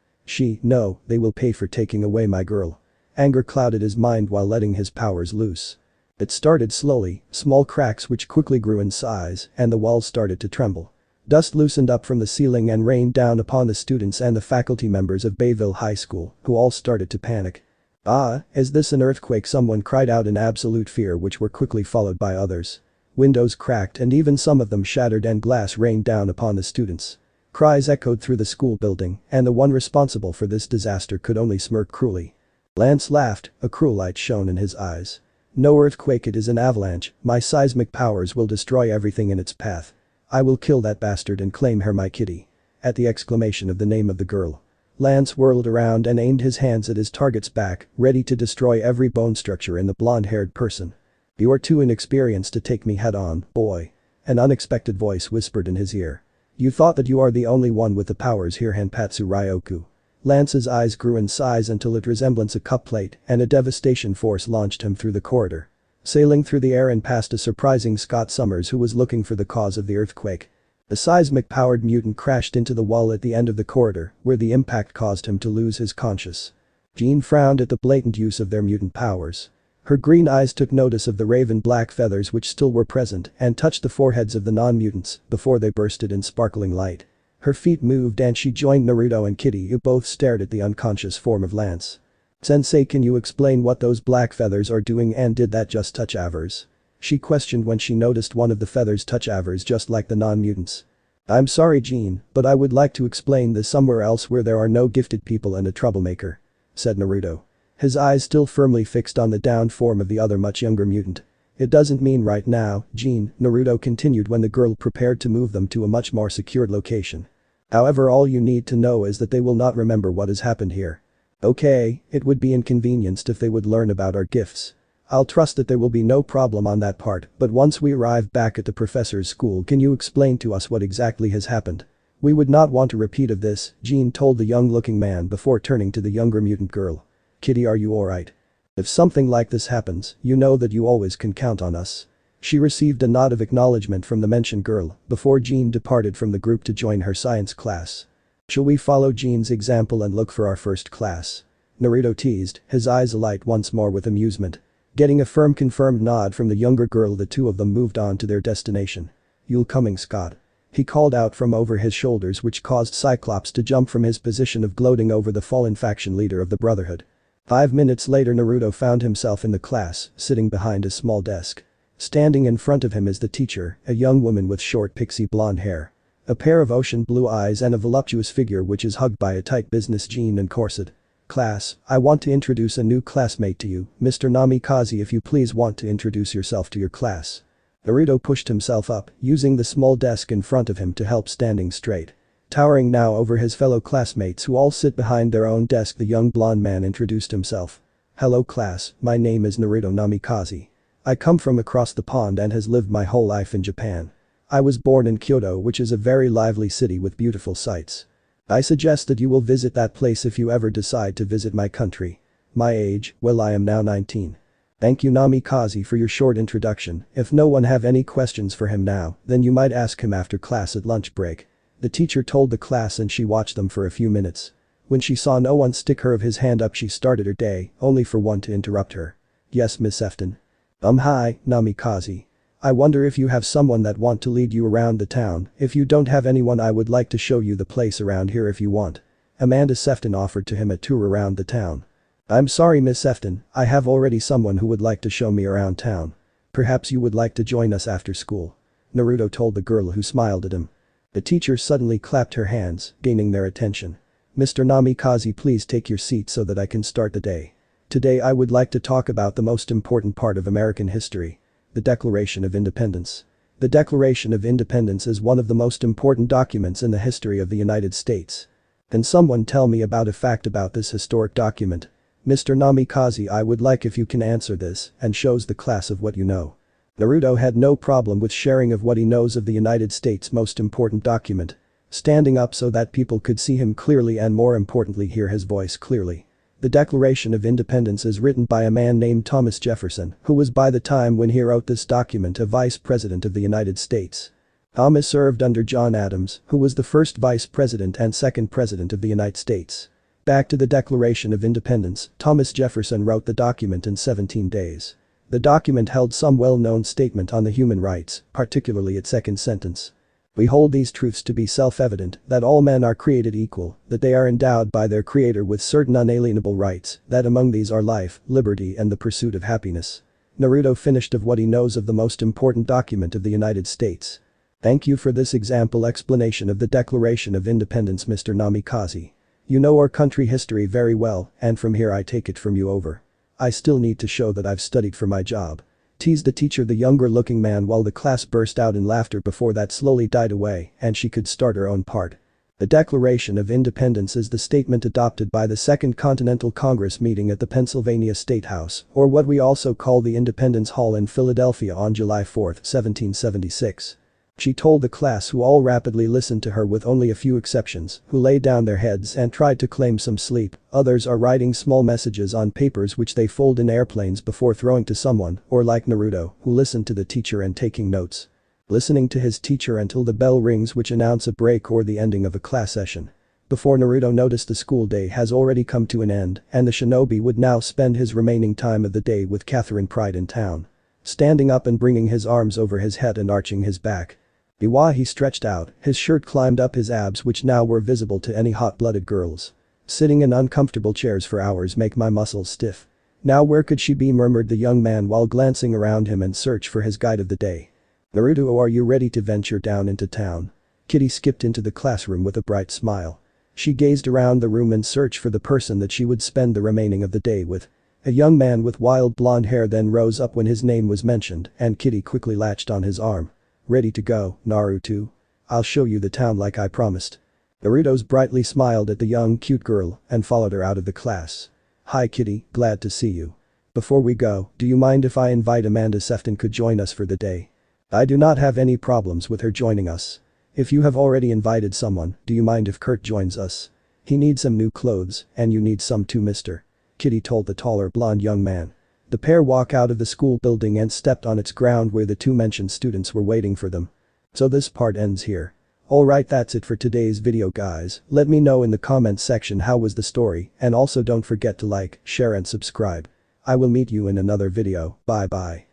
No, they will pay for taking away my girl. Anger clouded his mind while letting his powers loose. It started slowly, small cracks which quickly grew in size, and the walls started to tremble. Dust loosened up from the ceiling and rained down upon the students and the faculty members of Bayville High School, who all started to panic. Ah, is this an earthquake? Someone cried out in absolute fear, which were quickly followed by others. Windows cracked and even some of them shattered and glass rained down upon the students. Cries echoed through the school building, and the one responsible for this disaster could only smirk cruelly. Lance laughed, a cruel light shone in his eyes. No earthquake, it is an avalanche. My seismic powers will destroy everything in its path. I will kill that bastard and claim her my Kitty. At the exclamation of the name of the girl, Lance whirled around and aimed his hands at his target's back, ready to destroy every bone structure in the blonde-haired person. You are too inexperienced to take me head-on, boy. An unexpected voice whispered in his ear. You thought that you are the only one with the powers here, Hanpatsu Ryoku. Lance's eyes grew in size until it resembled a cup plate and a devastation force launched him through the corridor. Sailing through the air and past a surprising Scott Summers who was looking for the cause of the earthquake. The seismic-powered mutant crashed into the wall at the end of the corridor, where the impact caused him to lose his conscience. Jean frowned at the blatant use of their mutant powers. Her green eyes took notice of the raven black feathers which still were present and touched the foreheads of the non-mutants before they bursted in sparkling light. Her feet moved and she joined Naruto and Kitty, who both stared at the unconscious form of Lance. Sensei, can you explain what those black feathers are doing, and did that just touch Avers? She questioned when she noticed one of the feathers touch Avers just like the non-mutants. I'm sorry, Jean, but I would like to explain this somewhere else where there are no gifted people and a troublemaker, said Naruto. His eyes still firmly fixed on the downed form of the other much younger mutant. It doesn't mean right now, Jean, Naruto continued when the girl prepared to move them to a much more secured location. However, all you need to know is that they will not remember what has happened here. Okay, it would be inconvenienced if they would learn about our gifts. I'll trust that there will be no problem on that part, but once we arrive back at the professor's school, can you explain to us what exactly has happened? We would not want a repeat of this, Jean told the young-looking man before turning to the younger mutant girl. Kitty, are you alright? If something like this happens, you know that you always can count on us. She received a nod of acknowledgement from the mentioned girl before Jean departed from the group to join her science class. Shall we follow Jean's example and look for our first class? Naruto teased, his eyes alight once more with amusement. Getting a firm confirmed nod from the younger girl, the two of them moved on to their destination. You'll coming, Scott? He called out from over his shoulders, which caused Cyclops to jump from his position of gloating over the fallen faction leader of the Brotherhood. 5 minutes later, Naruto found himself in the class, sitting behind a small desk. Standing in front of him is the teacher, a young woman with short pixie blonde hair. A pair of ocean blue eyes and a voluptuous figure which is hugged by a tight business jean and corset. Class, I want to introduce a new classmate to you, Mr. Namikaze, if you please want to introduce yourself to your class. Naruto pushed himself up, using the small desk in front of him to help standing straight. Towering now over his fellow classmates who all sit behind their own desk, the young blonde man introduced himself. Hello class, my name is Naruto Namikaze. I come from across the pond and has lived my whole life in Japan. I was born in Kyoto, which is a very lively city with beautiful sights. I suggest that you will visit that place if you ever decide to visit my country. My age, well, I am now 19. Thank you Namikaze for your short introduction. If no one have any questions for him now, then you might ask him after class at lunch break. The teacher told the class and she watched them for a few minutes. When she saw no one stick her of his hand up, she started her day, only for one to interrupt her. Yes, Miss Efton. Hi, Namikaze. I wonder if you have someone that want to lead you around the town. If you don't have anyone, I would like to show you the place around here if you want. Amanda Sefton offered to him a tour around the town. I'm sorry Miss Efton, I have already someone who would like to show me around town. Perhaps you would like to join us after school. Naruto told the girl who smiled at him. The teacher suddenly clapped her hands, gaining their attention. Mr. Namikaze, please take your seat so that I can start the day. Today I would like to talk about the most important part of American history. The Declaration of Independence. The Declaration of Independence is one of the most important documents in the history of the United States. Can someone tell me about a fact about this historic document? Mr. Namikaze, I would like if you can answer this and shows the class of what you know. Naruto had no problem with sharing of what he knows of the United States' most important document. Standing up so that people could see him clearly and more importantly hear his voice clearly. The Declaration of Independence is written by a man named Thomas Jefferson, who was by the time when he wrote this document a vice president of the United States. Thomas served under John Adams, who was the first vice president and second president of the United States. Back to the Declaration of Independence, Thomas Jefferson wrote the document in 17 days. The document held some well-known statement on the human rights, particularly its second sentence. We hold these truths to be self-evident, that all men are created equal, that they are endowed by their Creator with certain unalienable rights, that among these are life, liberty and the pursuit of happiness. Naruto finished of what he knows of the most important document of the United States. Thank you for this example explanation of the Declaration of Independence, Mr. Namikaze. You know our country history very well, and from here I take it from you over. I still need to show that I've studied for my job. Teased the teacher, the younger looking man, while the class burst out in laughter before that slowly died away and she could start her own part. The Declaration of Independence is the statement adopted by the Second Continental Congress meeting at the Pennsylvania State House, or what we also call the Independence Hall in Philadelphia on July 4, 1776. She told the class, who all rapidly listened to her with only a few exceptions, who laid down their heads and tried to claim some sleep. Others are writing small messages on papers which they fold in airplanes before throwing to someone, or like Naruto, who listened to the teacher and taking notes. Listening to his teacher until the bell rings which announce a break or the ending of a class session. Before Naruto noticed, the school day has already come to an end and the shinobi would now spend his remaining time of the day with Catherine Pride in town. Standing up and bringing his arms over his head and arching his back. While he stretched out, his shirt climbed up his abs which now were visible to any hot-blooded girls. Sitting in uncomfortable chairs for hours make my muscles stiff. Now where could she be, murmured the young man while glancing around him in search for his guide of the day. Naruto, are you ready to venture down into town? Kitty skipped into the classroom with a bright smile. She gazed around the room in search for the person that she would spend the remaining of the day with. A young man with wild blonde hair then rose up when his name was mentioned and Kitty quickly latched on his arm. Ready to go, Naruto? I'll show you the town like I promised. Naruto's brightly smiled at the young cute girl and followed her out of the class. Hi Kitty, glad to see you. Before we go, do you mind if I invite Amanda Sefton could join us for the day? I do not have any problems with her joining us. If you have already invited someone, do you mind if Kurt joins us? He needs some new clothes, and you need some too, mister. Kitty told the taller blonde young man. The pair walk out of the school building and stepped on its ground where the two mentioned students were waiting for them. So this part ends here. Alright, that's it for today's video guys. Let me know in the comments section how was the story, and also don't forget to like, share and subscribe. I will meet you in another video. Bye bye.